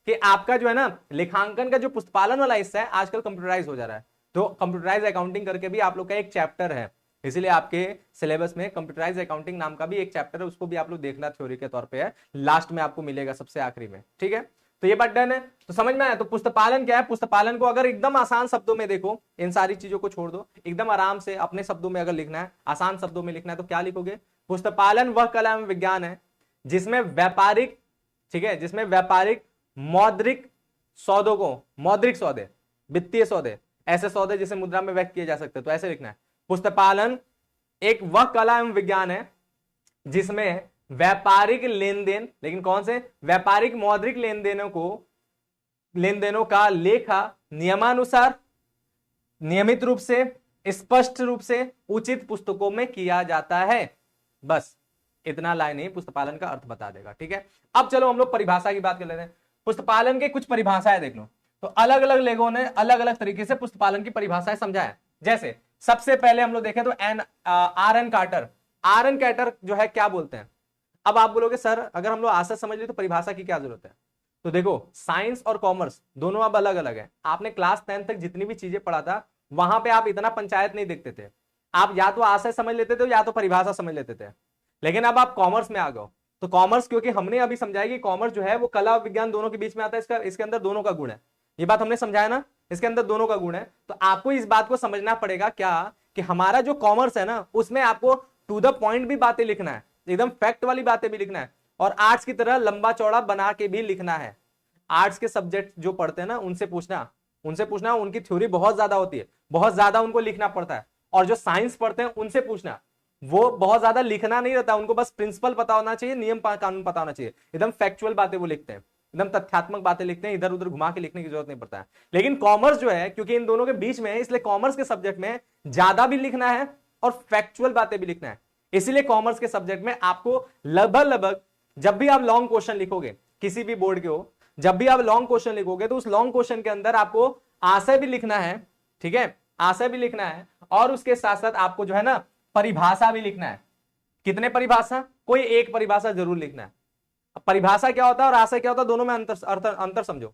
कि आपका जो है ना लेखांकन का जो पुस्तपालन वाला हिस्सा है आजकल कंप्यूटराइज हो जा रहा है। तो कंप्यूटराइज अकाउंटिंग करके भी आप लोग का एक चैप्टर है, इसीलिए आपके सिलेबस में कंप्यूटराइज अकाउंटिंग नाम का भी एक चैप्टर है, उसको भी आप लोग देखना, थ्योरी के तौर पे है, लास्ट में आपको मिलेगा सबसे आखिरी में। ठीक है, तो ये बात डन है, तो समझ में आया। तो पुस्तपालन क्या है, पुस्तपालन को अगर एकदम आसान शब्दों में देखो, इन सारी चीजों को छोड़ दो, एकदम आराम से अपने शब्दों में अगर लिखना है, आसान शब्दों में लिखना है, तो क्या लिखोगे, पुस्तपालन वह कला एवं विज्ञान है जिसमें व्यापारिक, ठीक है, जिसमें व्यापारिक मौद्रिक सौदों को, मौद्रिक सौदे, वित्तीय सौदे, ऐसे सौदे जिसे मुद्रा में व्यक्त किए जा सकते हैं, तो ऐसे लिखना है, पुस्तपालन एक वह कला एवं विज्ञान है जिसमें व्यापारिक लेन देन, लेकिन कौन से व्यापारिक मौद्रिक लेन देनों को, लेन देनों का लेखा नियमानुसार, नियमित रूप से, स्पष्ट रूप से, उचित पुस्तकों में किया जाता है। बस इतना लाइन ही पुस्तपालन का अर्थ बता देगा। ठीक है, अब चलो हम लोग परिभाषा की बात कर लेते हैं। पुस्तपालन के कुछ परिभाषाएं देख लो। तो अलग अलग लोगों ने अलग अलग तरीके से पुस्तपालन की परिभाषाएं समझाया। जैसे सबसे पहले हम लोग देखें तो R N Carter. R N Carter जो है क्या बोलते हैं। अब आप बोलोगे सर अगर हम लोग आशा समझ लिए तो परिभाषा की क्या जरूरत है। तो देखो साइंस और कॉमर्स दोनों अब अलग अलग है। आपने क्लास 10 तक जितनी भी चीजें पढ़ा था वहां पे आप इतना पंचायत नहीं देखते थे। आप या तो आशय समझ लेते थे या तो परिभाषा समझ लेते थे। लेकिन अब आप कॉमर्स में आ गए तो कॉमर्स, क्योंकि हमने अभी समझाया कि कॉमर्स जो है वो कला और विज्ञान दोनों के बीच में आता है, इसका इसके अंदर दोनों का गुण है। ये बात हमने समझाया ना, इसके अंदर दोनों का गुण है। तो आपको इस बात को समझना पड़ेगा क्या कि हमारा जो कॉमर्स है ना उसमें आपको टू द पॉइंट भी बातें लिखना है, एकदम फैक्ट वाली बातें भी लिखना है, और आर्ट्स की तरह लंबा चौड़ा बना के भी लिखना है। आर्ट्स के सब्जेक्ट जो पढ़ते हैं ना उनसे पूछना उनकी थ्योरी बहुत ज्यादा होती है, बहुत ज्यादा उनको लिखना पड़ता है। और जो साइंस पढ़ते हैं उनसे पूछना, वो बहुत ज्यादा लिखना नहीं रहता, उनको बस प्रिंसिपल पता होना चाहिए, नियम कानून पता होना चाहिए, एकदम फैक्चुअल बातें वो लिखते हैं, एकदम तथ्यात्मक बातें लिखते हैं, इधर उधर घुमा के लिखने की जरूरत नहीं पड़ता है। लेकिन कॉमर्स जो है क्योंकि इन दोनों के बीच में है, इसलिए कॉमर्स के सब्जेक्ट में ज्यादा भी लिखना है और फैक्चुअल बातें भी लिखना है। इसीलिए कॉमर्स के सब्जेक्ट में आपको लगभग जब भी आप लॉन्ग क्वेश्चन लिखोगे किसी भी बोर्ड के हो, जब भी आप लॉन्ग क्वेश्चन लिखोगे तो उस लॉन्ग क्वेश्चन के अंदर आपको आशय भी लिखना है, ठीक है, आशय भी लिखना है, और उसके साथ साथ आपको जो है ना परिभाषा भी लिखना है। कितने परिभाषा, कोई एक परिभाषा जरूर लिखना है। परिभाषा क्या होता है और आशय क्या होता है, दोनों में अंतर समझो।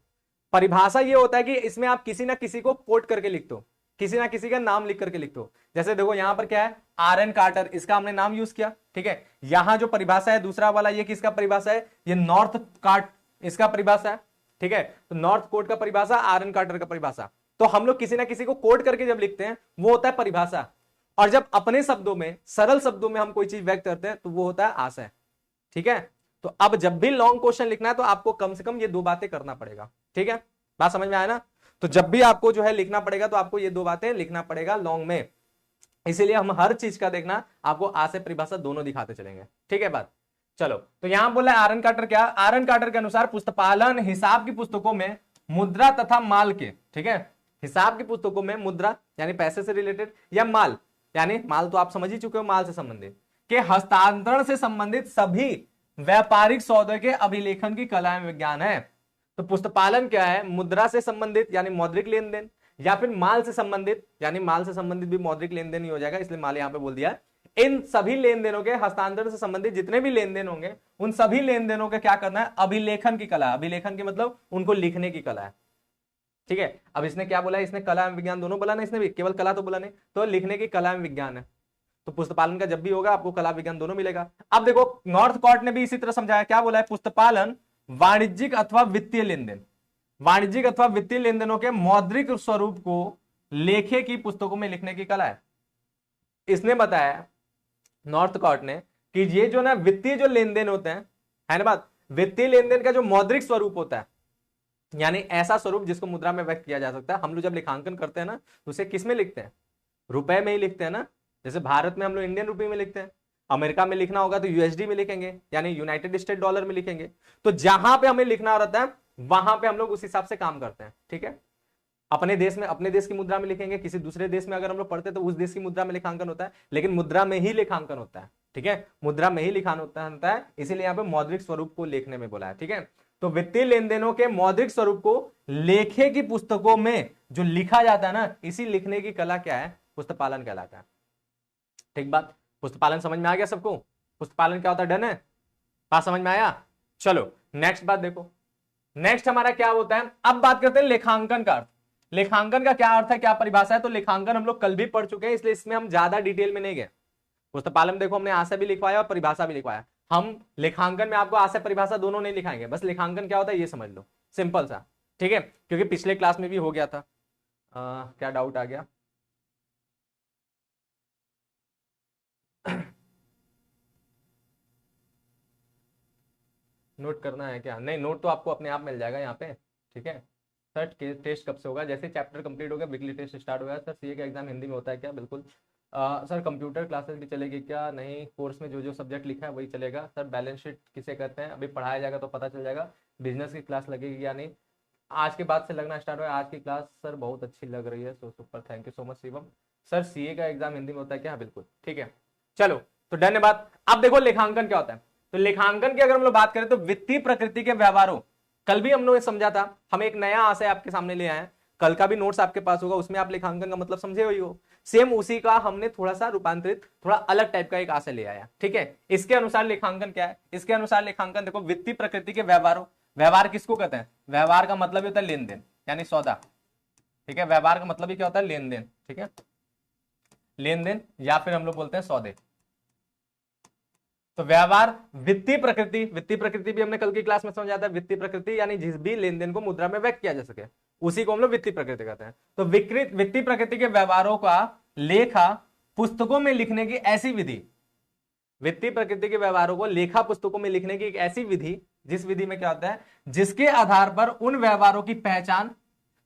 परिभाषा ये होता है कि इसमें आप किसी ना किसी को कोट करके लिखते हो, किसी ना किसी का नाम लिख करके लिखते हो। जैसे देखो यहां पर क्या है, आर एन कार्टर, इसका हमने नाम यूज किया, ठीक है। यहां जो परिभाषा है दूसरा वाला, ये किसका परिभाषा है, ये नॉर्थ कार्ट, इसका परिभाषा है, ठीक है। तो नॉर्थ कोट का परिभाषा, आर एन कार्टर का परिभाषा। तो हम लोग किसी ना किसी को कोट करके जब लिखते हैं वो होता है परिभाषा, और जब अपने शब्दों में, सरल शब्दों में हम कोई चीज व्यक्त करते हैं तो वो होता है आशय, ठीक है। तो अब जब भी लॉन्ग क्वेश्चन लिखना है तो आपको कम से कम ये दो बातें करना पड़ेगा, ठीक है। बात समझ में आया ना। तो जब भी आपको जो है लिखना पड़ेगा तो आपको ये दो बातें लिखना पड़ेगा लॉन्ग में। इसीलिए हम हर चीज का देखना आपको आशय परिभाषा दोनों दिखाते चलेंगे, ठीक है बात। चलो तो यहां बोला आर एन कार्टर क्या, आर एन कार्टर के अनुसार पुस्तपालन हिसाब की पुस्तकों में मुद्रा तथा माल के, ठीक है, हिसाब की पुस्तकों में मुद्रा यानी पैसे से रिलेटेड, या माल यानी माल तो आप समझ ही चुके हो, माल से संबंधित, के हस्तांतरण से संबंधित सभी व्यापारिक सौदे के अभिलेखन की कला एवं विज्ञान है। तो पुस्तपालन क्या है, मुद्रा से संबंधित यानी मौद्रिक लेन देन, या फिर माल से संबंधित, यानी माल से संबंधित भी मौद्रिक लेन देन ही हो जाएगा, इसलिए माल यहां पे बोल दिया। इन सभी लेन देनों के हस्तांतरण से संबंधित जितने भी लेन देन होंगे उन सभी लेन देनों के क्या करना है, अभिलेखन की कला। अभिलेखन की मतलब उनको लिखने की कला है, ठीक है। अब इसने क्या बोला, इसने कला एवं विज्ञान दोनों बोला ना, इसने भी केवल कला तो बोला नहीं, तो लिखने की कला एवं विज्ञान है। तो पुस्तपालन का जब भी होगा आपको कला विज्ञान दोनों मिलेगा। अब देखो नॉर्थ कोर्ट ने भी इसी तरह समझाया, क्या बोला है, पुस्तपालन वाणिज्यिक अथवा वित्तीय लेन देन, वाणिज्यिक अथवा वित्तीय लेन देनों के मौद्रिक स्वरूप को लेखे की पुस्तकों में लिखने की कला है। इसने बताया नॉर्थ कोर्ट ने कि ये जो ना वित्तीय जो लेन देन होते हैं, है ना बात, वित्तीय लेन देन का जो मौद्रिक स्वरूप होता है, यानी ऐसा स्वरूप जिसको मुद्रा में व्यक्त किया जा सकता है। हम लोग जब लेखांकन करते हैं ना तो उसे किस में लिखते हैं, रुपए में ही लिखते हैं ना। जैसे भारत में हम लोग इंडियन रुपये में लिखते हैं, अमेरिका में लिखना होगा तो यूएसडी में लिखेंगे, यानी यूनाइटेड स्टेट डॉलर में लिखेंगे। तो जहां पे हमें लिखना रहता है वहां पे हम लोग उस हिसाब से काम करते हैं, ठीक है। अपने देश में अपने देश की मुद्रा में लिखेंगे, किसी दूसरे देश में अगर हम लोग पढ़ते हैं तो उस देश की मुद्रा में लेखांकन होता है, लेकिन मुद्रा में ही लेखांकन होता है, ठीक है, मुद्रा में ही लिखान होता है। इसीलिए यहाँ पे मौद्रिक स्वरूप को लिखने में बोला है, ठीक है। तो वित्तीय लेन देनों के मौद्रिक स्वरूप को लेखे की पुस्तकों में जो लिखा जाता है ना, इसी लिखने की कला क्या है, पुस्तपालन कहलाता है, ठीक बात। पुस्तपालन समझ में आ गया सबको, पुस्तपालन क्या होता है, डन है, बात समझ में आया। चलो नेक्स्ट बात देखो, नेक्स्ट हमारा क्या होता है, अब बात करते हैं लेखांकन का अर्थ। लेखांकन का क्या अर्थ है, क्या परिभाषा है। तो लेखांकन हम लोग कल भी पढ़ चुके हैं, इसलिए इसमें हम ज्यादा डिटेल में नहीं गए। पुस्तपालन देखो हमने आशय भी लिखवाया और परिभाषा भी लिखवाया। हम लेखांकन में आपको आशय परिभाषा दोनों नहीं लिखाएंगे, बस लेखांकन क्या होता है ये समझ लो, सिंपल सा, ठीक है। क्योंकि पिछले क्लास में भी हो गया था। क्या डाउट आ गया, नोट करना है क्या, नहीं नोट तो आपको अपने आप मिल जाएगा यहाँ पे, ठीक है। सर टेस्ट कब से होगा, जैसे चैप्टर कंप्लीट हो गया वीकली टेस्ट स्टार्ट हो गया। सर सीए का एग्जाम हिंदी में होता है क्या, बिल्कुल। सर कंप्यूटर क्लासेस भी चलेगी क्या, नहीं कोर्स में जो जो सब्जेक्ट लिखा है वही चलेगा। सर बैलेंस शीट किसे कहते हैं, अभी पढ़ाया जाएगा तो पता चल जाएगा। बिजनेस की क्लास लगेगी या नहीं, आज के बाद से लगना स्टार्ट हुआ है। आज की क्लास सर बहुत अच्छी लग रही है, so super, thank you so much Shivam. Sir CA का एग्जाम हिंदी में होता है क्या, बिल्कुल, ठीक है। चलो तो डन है बात। अब देखो लेखांकन क्या होता है। तो लेखांकन की अगर हम लोग बात करें तो वित्तीय प्रकृति के व्यवहारों, कल भी हम लोग समझा था, हम एक नया आशय आपके सामने ले आए हैं, कल का भी नोट्स आपके पास होगा, उसमें आप लेखांकन का मतलब समझे हुई हो। सेम उसी का हमने थोड़ा सा रूपांतरित, थोड़ा अलग टाइप का एक आशय ले आया, ठीक है। इसके अनुसार लेखांकन क्या है, इसके अनुसार लेखांकन देखो, वित्तीय प्रकृति के व्यवहारों, व्यवहार किसको कहते हैं, व्यवहार का मतलब ही होता है लेन देन यानी सौदा, ठीक है। व्यवहार का मतलब ही क्या होता है, लेन देन, ठीक है, लेन देन या फिर हम लोग बोलते हैं सौदे। तो व्यवहार वित्तीय प्रकृति, वित्तीय प्रकृति भी हमने कल की क्लास में समझा था, वित्तीय प्रकृति यानी जिस भी लेन देन को मुद्रा में व्यक्त किया जा सके उसी को हम लोग वित्तीय प्रकृति कहते हैं। तो वित्तीय प्रकृति के व्यवहारों का लेखा पुस्तकों में लिखने की ऐसी विधि, वित्तीय प्रकृति के व्यवहारों को लेखा पुस्तकों में लिखने की एक ऐसी विधि, जिस विधि में क्या होता है, जिसके आधार पर उन व्यवहारों की पहचान,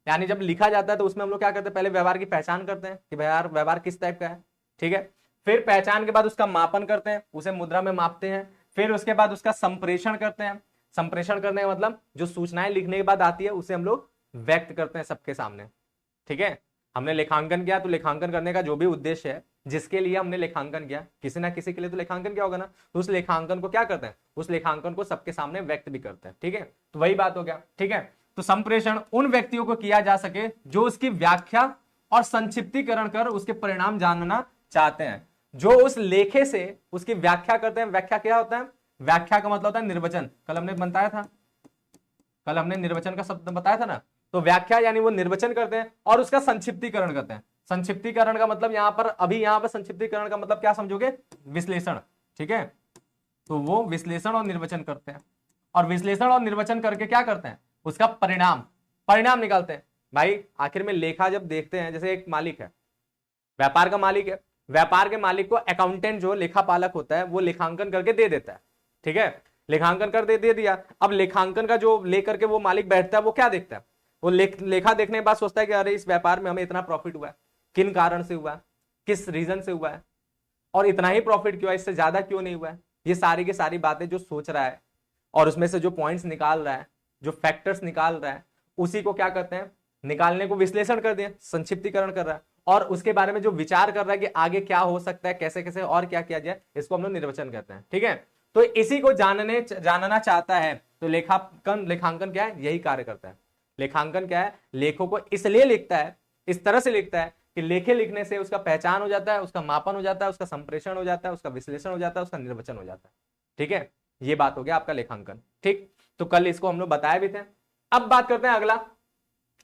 यानी जब लिखा जाता है तो उसमें हम लोग क्या करते हैं, पहले व्यवहार की पहचान करते हैं कि व्यवहार किस टाइप का है, ठीक है। फिर पहचान के बाद उसका मापन करते हैं, उसे मुद्रा में मापते हैं, फिर उसके बाद उसका संप्रेषण करते हैं। संप्रेषण करने का मतलब जो सूचनाएं लिखने के बाद आती है उसे हम लोग व्यक्त करते हैं सबके सामने, ठीक है। हमने लेखांकन किया तो लेखांकन करने का जो भी उद्देश्य है, जिसके लिए हमने लेखांकन किया, किसी ना किसी के लिए तो लेखांकन क्या होगा ना, तो उस लेखांकन को क्या करते हैं, उस लेखांकन को सबके सामने व्यक्त भी करते हैं, ठीक है। तो वही बात हो गया, ठीक है। तो संप्रेषण उन व्यक्तियों को किया जा सके जो उसकी व्याख्या और संक्षिप्तीकरण कर उसके परिणाम जानना चाहते हैं, जो उस लेखे से उसकी व्याख्या करते हैं। व्याख्या क्या होता है, व्याख्या का मतलब होता है निर्वचन, कल हमने बताया था, कल हमने निर्वचन का शब्द बताया था ना। तो व्याख्या यानी वो निर्वचन करते हैं और उसका संक्षिप्तीकरण करते हैं। संक्षिप्तीकरण का मतलब यहां पर, अभी यहां पर संक्षिप्तीकरण का मतलब क्या समझोगे, विश्लेषण, ठीक है। तो वो विश्लेषण और निर्वचन करते हैं, और विश्लेषण और निर्वचन करके क्या करते हैं, उसका परिणाम निकालते हैं। भाई आखिर में लेखा जब देखते हैं, जैसे एक मालिक है, व्यापार का मालिक है, व्यापार के मालिक को अकाउंटेंट जो लेखापालक होता है वो लेखांकन करके दे देता है, ठीक है। लेखांकन कर दे दिया। अब लेखांकन का जो लेकर के वो मालिक बैठता है, वो क्या देखता है, वो लेखा देखने के बाद सोचता है कि अरे इस व्यापार में हमें इतना प्रॉफिट हुआ है, किन कारण से हुआ है, किस रीजन से हुआ है, और इतना ही प्रॉफिट क्यों है, इससे ज्यादा क्यों नहीं हुआ है। ये सारी की सारी बातें जो सोच रहा है और उसमें से जो पॉइंट्स निकाल रहा है, जो फैक्टर्स निकाल रहा है, उसी को क्या कहते हैं, निकालने को विश्लेषण कर दिया, संक्षिप्तीकरण कर रहा है, और उसके बारे में जो विचार कर रहा है कि आगे क्या हो सकता है, कैसे कैसे और क्या किया जाए, इसको हम लोग निर्वचन कहते हैं, ठीक है। तो इसी को जानना चाहता है, तो लेखांकन क्या है, यही कार्य करता है। लेखांकन क्या है, लेखों को इसलिए लिखता है, इस तरह से लिखता है कि लेखे लिखने से उसका पहचान हो जाता है, उसका मापन हो जाता है, उसका संप्रेषण हो जाता है, उसका विश्लेषण हो जाता है, उसका निर्वचन हो जाता है, ठीक है। ये बात हो गया आपका लेखांकन, ठीक। तो कल इसको हम लोग बताए भी थे। अब बात करते हैं अगला,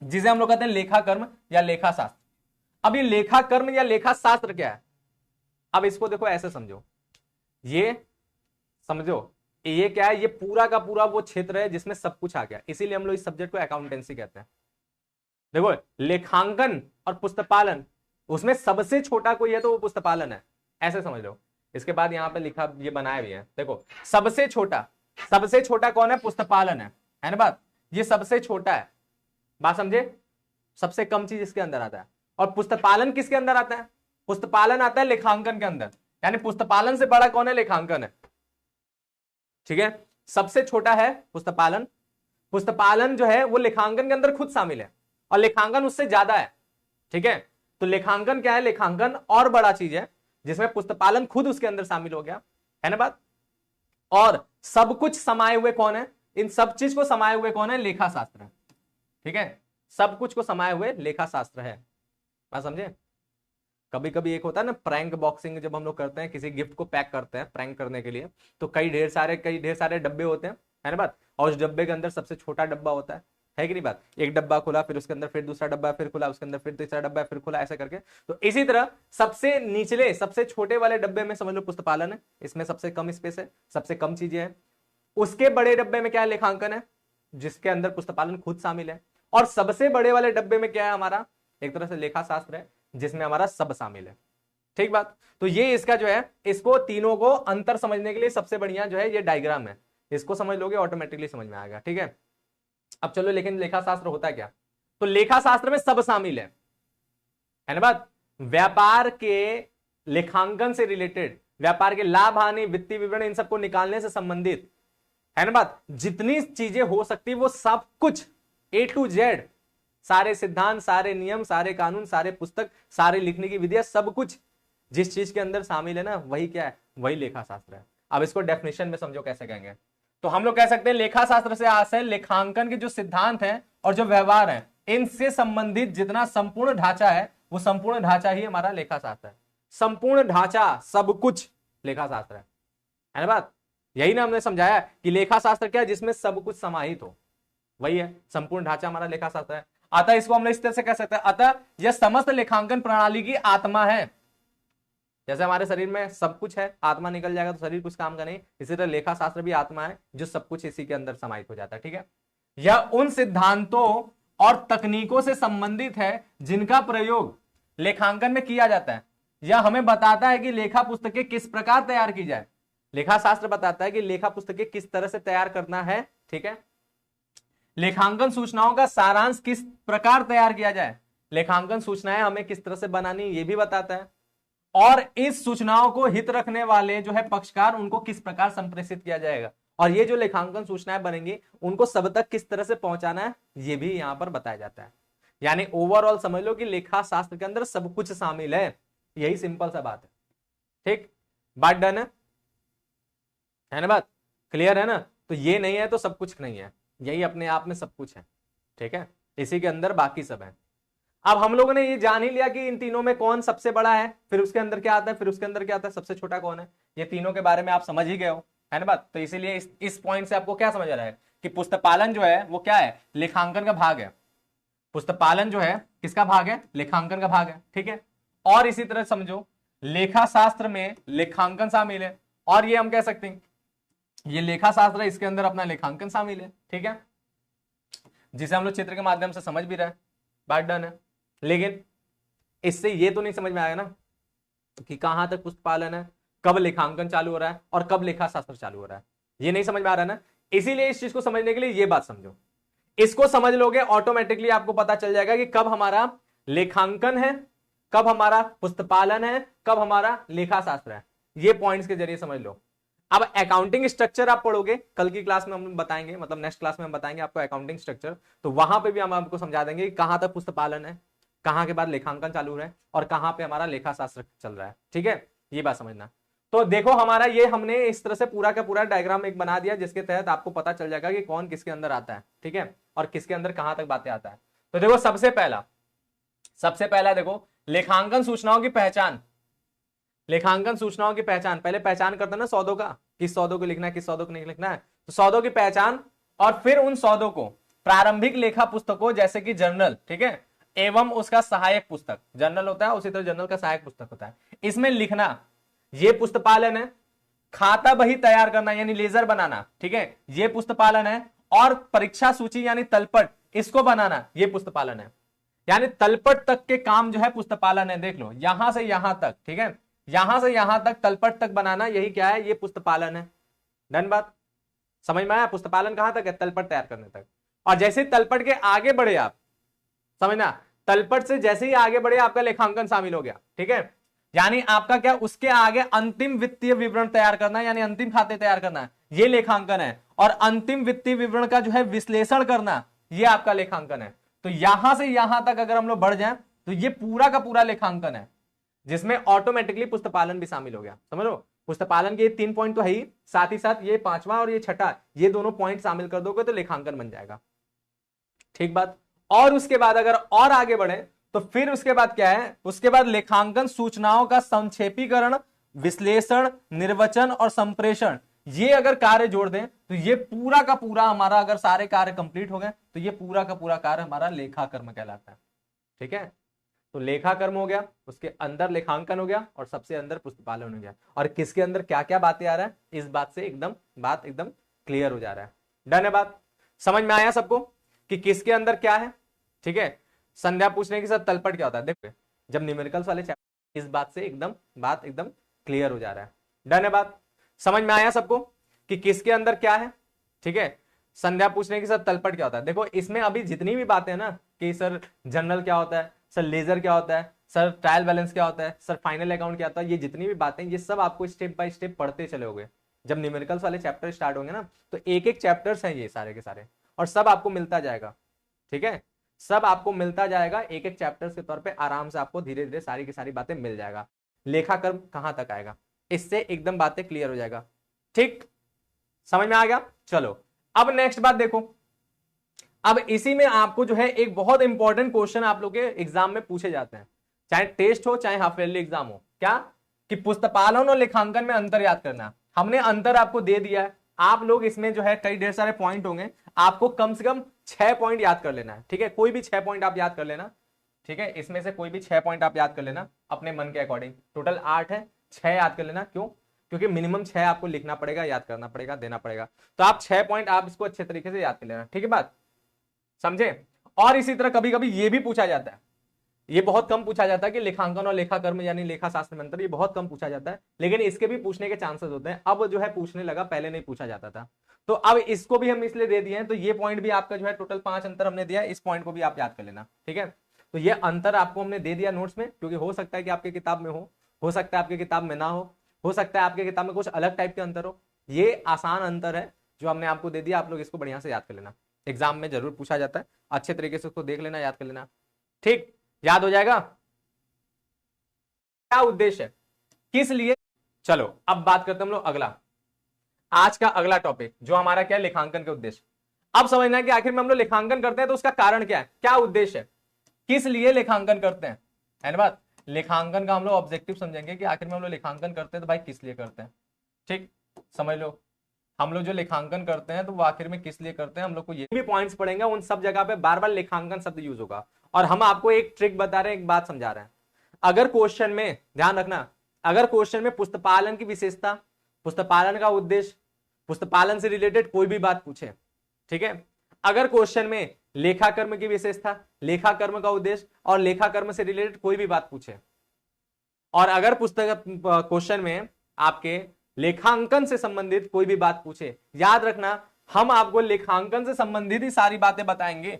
जिसे हम लोग कहते हैं लेखा कर्म या लेखा शास्त्र। अब ये लेखा कर्म या लेखा शास्त्र क्या है, अब इसको देखो ऐसे समझो, ये समझो ये क्या है, ये पूरा का पूरा वो क्षेत्र है जिसमें सब कुछ आ गया, इसीलिए हम लोग इस सब्जेक्ट को अकाउंटेंसी कहते हैं। देखो लेखांकन और पुस्तपालन, उसमें सबसे छोटा कोई है तो वो पुस्तपालन है, ऐसे समझ लो। इसके बाद यहां पे लिखा, ये बनाया भी है, देखो सबसे छोटा कौन है, पुस्तपालन है ना बात, ये सबसे छोटा है, बात समझे। सबसे कम चीज इसके अंदर आता है, और पुस्तपालन किसके अंदर आता है, पुस्तपालन आता है लेखांकन के अंदर, यानी पुस्तपालन से बड़ा कौन है, लेखांकन है, ठीक है। सबसे छोटा है पुस्तपालन, पुस्तपालन जो है वो लेखांकन के अंदर खुद शामिल है, और लेखांकन उससे ज्यादा है, ठीक है। तो लेखांकन क्या है, लेखांकन और बड़ा चीज है जिसमें पुस्तपालन खुद उसके अंदर शामिल हो गया, है ना बात। और सब कुछ समाये हुए कौन है, इन सब चीज को समाये हुए कौन है, लेखा शास्त्र है, ठीक है। सब कुछ को समाये हुए लेखा शास्त्र है, बात समझे। कभी कभी एक होता है ना प्रैंक बॉक्सिंग, जब हम लोग करते हैं, किसी गिफ्ट को पैक करते हैं प्रैंक करने के लिए, तो कई ढेर सारे डब्बे होते हैं, है ना बात। और उस डब्बे के अंदर सबसे छोटा डब्बा होता है कि नहीं बात। एक डब्बा खुला, फिर उसके अंदर फिर दूसरा डब्बा, फिर खुला, उसके अंदर फिर तीसरा डब्बा, फिर खुला, ऐसे करके। तो इसी तरह सबसे निचले सबसे छोटे वाले डब्बे में समझ लो पुस्तपालन है, इसमें सबसे कम स्पेस है, सबसे कम चीजें हैं। उसके बड़े डब्बे में क्या है, लेखांकन है, जिसके अंदर पुस्तपालन खुद शामिल है। और सबसे बड़े वाले डब्बे में क्या है, हमारा एक तरह से लेखा शास्त्र है, जिसमें हमारा सब शामिल है, ठीक बात। तो ये इसका जो है, इसको तीनों को अंतर समझने के लिए सबसे बढ़िया जो है ये डायग्राम है, इसको समझ लोगे ऑटोमेटिकली समझ में आएगा, ठीक है। अब चलो, लेकिन लेखा शास्त्र होता है क्या, तो लेखा शास्त्र में सब शामिल है ना बात। व्यापार के लेखांकन से रिलेटेड, व्यापार के लाभ हानि, वित्तीय विवरण, इन सबको निकालने से संबंधित, है ना बात, जितनी चीजें हो सकती वो सब कुछ A to Z, सारे सिद्धांत, सारे नियम, सारे कानून, सारे पुस्तक, सारे लिखने की विधियां, सब कुछ जिस चीज के अंदर शामिल है ना, वही क्या है, वही लेखा शास्त्र है। अब इसको डेफिनेशन में समझो कैसे कहेंगे, तो हम लोग कह सकते हैं लेखा शास्त्र से आशय लेखांकन के जो सिद्धांत हैं और जो व्यवहार है इनसे संबंधित जितना संपूर्ण ढांचा है वो संपूर्ण ढांचा ही हमारा लेखा शास्त्र है। संपूर्ण ढांचा सब कुछ लेखा शास्त्र है ना बात। यही ना हमने समझाया कि लेखा शास्त्र क्या है, जिसमें सब कुछ समाहित हो, वही है संपूर्ण ढांचा हमारा लेखा शास्त्र है। अतः इसको हम इस तरह से कह सकते हैं, अतः यह समस्त लेखांकन प्रणाली की आत्मा है। जैसे हमारे शरीर में सब कुछ है, आत्मा निकल जाएगा तो शरीर कुछ काम का नहीं, इसी तरह लेखा शास्त्र भी आत्मा है जो सब कुछ इसी के अंदर समाहित हो जाता है। ठीक है, यह उन सिद्धांतों और तकनीकों से संबंधित है जिनका प्रयोग लेखांकन में किया जाता है। यह हमें बताता है कि लेखा पुस्तकें किस प्रकार तैयार की जाए। लेखा शास्त्र बताता है कि लेखा पुस्तकें किस तरह से तैयार करना है। ठीक है, लेखांकन सूचनाओं का सारांश किस प्रकार तैयार किया जाए, लेखांकन सूचनाएं हमें किस तरह से बनानी ये भी बताता है। और इस सूचनाओं को हित रखने वाले जो है पक्षकार उनको किस प्रकार संप्रेषित किया जाएगा, और ये जो लेखांकन सूचनाएं बनेंगी उनको सब तक किस तरह से पहुंचाना है ये भी यहां पर बताया जाता है। यानी ओवरऑल समझ लो कि लेखा शास्त्र के अंदर सब कुछ शामिल है। यही सिंपल सा बात है। ठीक, बात डन है ना, बात क्लियर है ना। तो ये नहीं है तो सब कुछ नहीं है, यही अपने आप में सब कुछ है। ठीक है, इसी के अंदर बाकी सब है। अब हम लोगों ने ये जान ही लिया कि इन तीनों में कौन सबसे बड़ा है, फिर उसके अंदर क्या आता है, फिर उसके अंदर क्या आता है, सबसे छोटा कौन है। ये तीनों के बारे में आप समझ ही गए हो, है ना बात। तो इसीलिए इस पॉइंट से आपको क्या समझ आ रहा है कि पुस्तपालन जो है वो क्या है, लेखांकन का भाग है। पुस्तपालन जो है किसका भाग है, लेखांकन का भाग है। ठीक है, और इसी तरह समझो लेखा शास्त्र में लेखांकन शामिल है, और ये हम कह सकते हैं ये लेखा शास्त्र है, इसके अंदर अपना लेखांकन शामिल है। ठीक है, जिसे हम लोग चित्र के माध्यम से समझ भी रहे हैं, बात डन है। लेकिन इससे ये तो नहीं समझ में आएगा ना कि कहां तक पुस्तपालन है, कब लेखांकन चालू हो रहा है और कब लेखा शास्त्र चालू हो रहा है, ये नहीं समझ में आ रहा है ना। इसीलिए इस चीज को समझने के लिए ये बात समझो, इसको समझ लोगे ऑटोमेटिकली आपको पता चल जाएगा कि कब हमारा लेखांकन है, कब हमारा पुस्तपालन है, कब हमारा लेखा शास्त्र है। ये पॉइंट्स के जरिए समझ लो। अब अकाउंटिंग स्ट्रक्चर आप पढ़ोगे, कल की क्लास में हम बताएंगे, मतलब नेक्स्ट क्लास में हम बताएंगे आपको अकाउंटिंग स्ट्रक्चर, तो वहां पे भी हम आपको समझा देंगे कि कहां तक पुस्तपालन है, कहां के बाद लेखांकन चालू है और कहां पे हमारा लेखा शास्त्र चल रहा है। ठीक है, ये बात समझना। तो देखो हमारा ये हमने इस तरह से पूरा का पूरा डायग्राम एक बना दिया जिसके तहत आपको पता चल जाएगा कि कौन किसके अंदर आता है। ठीक है, और किसके अंदर कहां तक बातें आता है। तो देखो सबसे पहला देखो लेखांकन सूचनाओं की पहचान। लेखांकन सूचनाओं की पहचान, पहले पहचान करते हैं ना सौदों का, किस सौदों को लिखना है किस सौदों को नहीं लिखना है। तो सौदों की पहचान और फिर उन सौदों को प्रारंभिक लेखा पुस्तकों जैसे कि जर्नल, ठीक है, एवं उसका सहायक पुस्तक, जर्नल होता है उसी तरह जर्नल का सहायक पुस्तक होता है, इसमें लिखना, ये पुस्तपालन है। खाता बही तैयार करना यानी लेजर बनाना, ठीक है, ये पुस्तपालन है। और परीक्षा सूची यानी तलपट, इसको बनाना, ये पुस्तपालन है। यानी तलपट तक के काम जो है पुस्तपालन है। देख लो यहां से यहां तक, ठीक है, यहां से यहां तक तलपट तक बनाना, यही क्या है, ये पुस्तपालन है। डन बात, समझ में आया। पुस्तपालन कहां तक है, तलपट तैयार करने तक। और जैसे तलपट के आगे बढ़े आप, समझना, तलपट से जैसे ही आगे बढ़े आपका लेखांकन शामिल हो गया। ठीक है, यानी आपका क्या, उसके आगे अंतिम वित्तीय विवरण तैयार करना, यानी अंतिम खाते तैयार करना, ये लेखांकन है। और अंतिम वित्तीय विवरण का जो है विश्लेषण करना, ये आपका लेखांकन है। तो यहां से यहां तक अगर हम लोग बढ़ जाएं तो ये पूरा का पूरा लेखांकन है, जिसमें ऑटोमेटिकली पुस्तपालन भी शामिल हो गया। समझ लो, पुस्तपालन के ये 3 पॉइंट तो है ही, साथ ही साथ ये 5वां और ये 6ठा, ये दोनों पॉइंट शामिल कर दोगे तो लेखांकन बन जाएगा। ठीक बात। और उसके बाद अगर और आगे बढ़े तो फिर उसके बाद क्या है, उसके बाद लेखांकन सूचनाओं का संक्षेपीकरण, विश्लेषण, निर्वचन और संप्रेषण, ये अगर कार्य जोड़ दें तो ये पूरा का पूरा हमारा, अगर सारे कार्य कंप्लीट हो गए तो ये पूरा का पूरा कार्य हमारा लेखा कर्म कहलाता है। ठीक है, तो लेखा कर्म हो गया, उसके अंदर लेखांकन हो गया और सबसे अंदर पुस्तपालन हो गया। और किसके अंदर क्या क्या बातें आ रहा है, इस बात से बात एकदम क्लियर हो जा रहा है। डन है बात, समझ में आया सबको कि किसके अंदर क्या है। ठीक है, संध्या पूछने के साथ तलपट क्या होता है, देखो जब न्यूमेरिकल्स वाले चैप्टर, इस बात से बात एकदम क्लियर हो जा रहा है। डन है बात, समझ में आया सबको कि किसके अंदर क्या है। ठीक है, संध्या पूछने के साथ तलपट क्या होता है। देखो इसमें अभी जितनी भी बातें हैं ना कि सर जनरल क्या होता है, सर लेजर क्या होता है, सर ट्रायल बैलेंस क्या होता है, सर फाइनल अकाउंट क्या होता है, ये जितनी भी बातें, ये सब आपको स्टेप बाय स्टेप पढ़ते चले होगे। जब न्यूमेरिकल्स वाले चैप्टर स्टार्ट होंगे ना तो एक एक चैप्टर्स हैं ये सारे के सारे, और सब आपको मिलता जाएगा। ठीक है, सब आपको मिलता जाएगा एक एक चैप्टर्स के तौर पे, आराम से आपको धीरे धीरे सारी की सारी बातें मिल जाएगा। लेखा कर्म कहां तक आएगा, इससे एकदम बातें क्लियर हो जाएगा। ठीक, समझ में आ गया। चलो अब नेक्स्ट बात देखो, अब इसी में आपको जो है एक बहुत इंपॉर्टेंट क्वेश्चन आप लोग के एग्जाम में पूछे जाते हैं, चाहे टेस्ट हो चाहे हाफ ईयरली एग्जाम हो, क्या कि पुस्तपालन और लेखांकन में अंतर याद करना। हमने अंतर आपको दे दिया है, आप लोग इसमें जो है कई ढेर सारे पॉइंट होंगे, आपको कम से कम 6 पॉइंट याद कर लेना है, ठीक है, कोई भी 6 पॉइंट आप याद कर लेना, ठीक है, इसमें से कोई भी 6 पॉइंट आप याद कर लेना अपने मन के अकॉर्डिंग। टोटल 8 है, 6 याद कर लेना, क्यों, क्योंकि मिनिमम 6 आपको लिखना पड़ेगा, याद करना पड़ेगा, देना पड़ेगा, तो आप 6 पॉइंट आप इसको अच्छे तरीके से याद कर लेना, ठीक है बात, समझे। और इसी तरह कभी कभी ये भी पूछा जाता है, ये बहुत कम पूछा जाता है कि लेखांकन और लेखाकर्म यानी लेखा शास्त्र में अंतर, ये बहुत कम पूछा जाता है, लेकिन इसके भी पूछने के चांसेस होते हैं, अब जो है पूछने लगा, पहले नहीं पूछा जाता था, तो अब इसको भी हम इसलिए दे दिए हैं, तो ये पॉइंट भी आपका जो है टोटल 5 अंतर हमने दिया है, इस पॉइंट को भी आप याद कर लेना, ठीक है। तो ये अंतर आपको हमने दे दिया नोट्स में, क्योंकि हो सकता है कि आपके किताब में हो सकता है आपके किताब में ना हो सकता है आपके किताब में कुछ अलग टाइप के अंतर हो, ये आसान अंतर है जो हमने आपको दे दिया, आप लोग इसको बढ़िया से याद कर लेना, एग्जाम में जरूर पूछा जाता है, अच्छे तरीके से उसको देख लेना, याद कर लेना, ठीक, याद हो जाएगा। क्या उद्देश्य है, किस लिए, चलो अब बात करते हैं हम लोग अगला, आज का अगला टॉपिक जो हमारा क्या है, लेखांकन के उद्देश्य। अब समझना है कि आखिर में हम लोग लेखांकन करते हैं तो उसका कारण क्या है, क्या उद्देश्य है, किस लिए लेखांकन करते हैं, है ना बात। लेखांकन का हम लोग ऑब्जेक्टिव समझेंगे कि आखिर में हम लोग लेखांकन करते हैं तो भाई किस लिए करते हैं, ठीक, समझ लो, हम लोग जो लेखांकन करते हैं तो वो आखिर में किस लिए करते हैं, हम लोग को ये भी पॉइंट्स पढ़ेंगे, उन सब जगह पे बार बार लेखांकन शब्द यूज होगा, और हम आपको एक ट्रिक बता रहे हैं, एक बात समझा रहे हैं, अगर क्वेश्चन में ध्यान रखना, अगर क्वेश्चन में पुस्तपालन की विशेषता, पुस्तपालन का उद्देश्य, पुस्तपालन से रिलेटेड कोई भी बात पूछे, ठीक है, अगर क्वेश्चन में लेखाकर्म की विशेषता, लेखाकर्म का उद्देश्य और लेखाकर्म से रिलेटेड कोई भी बात पूछे, और अगर पुस्तक क्वेश्चन में आपके लेखांकन से संबंधित कोई भी बात पूछे, याद रखना हम आपको लेखांकन से संबंधित ही सारी बातें बताएंगे,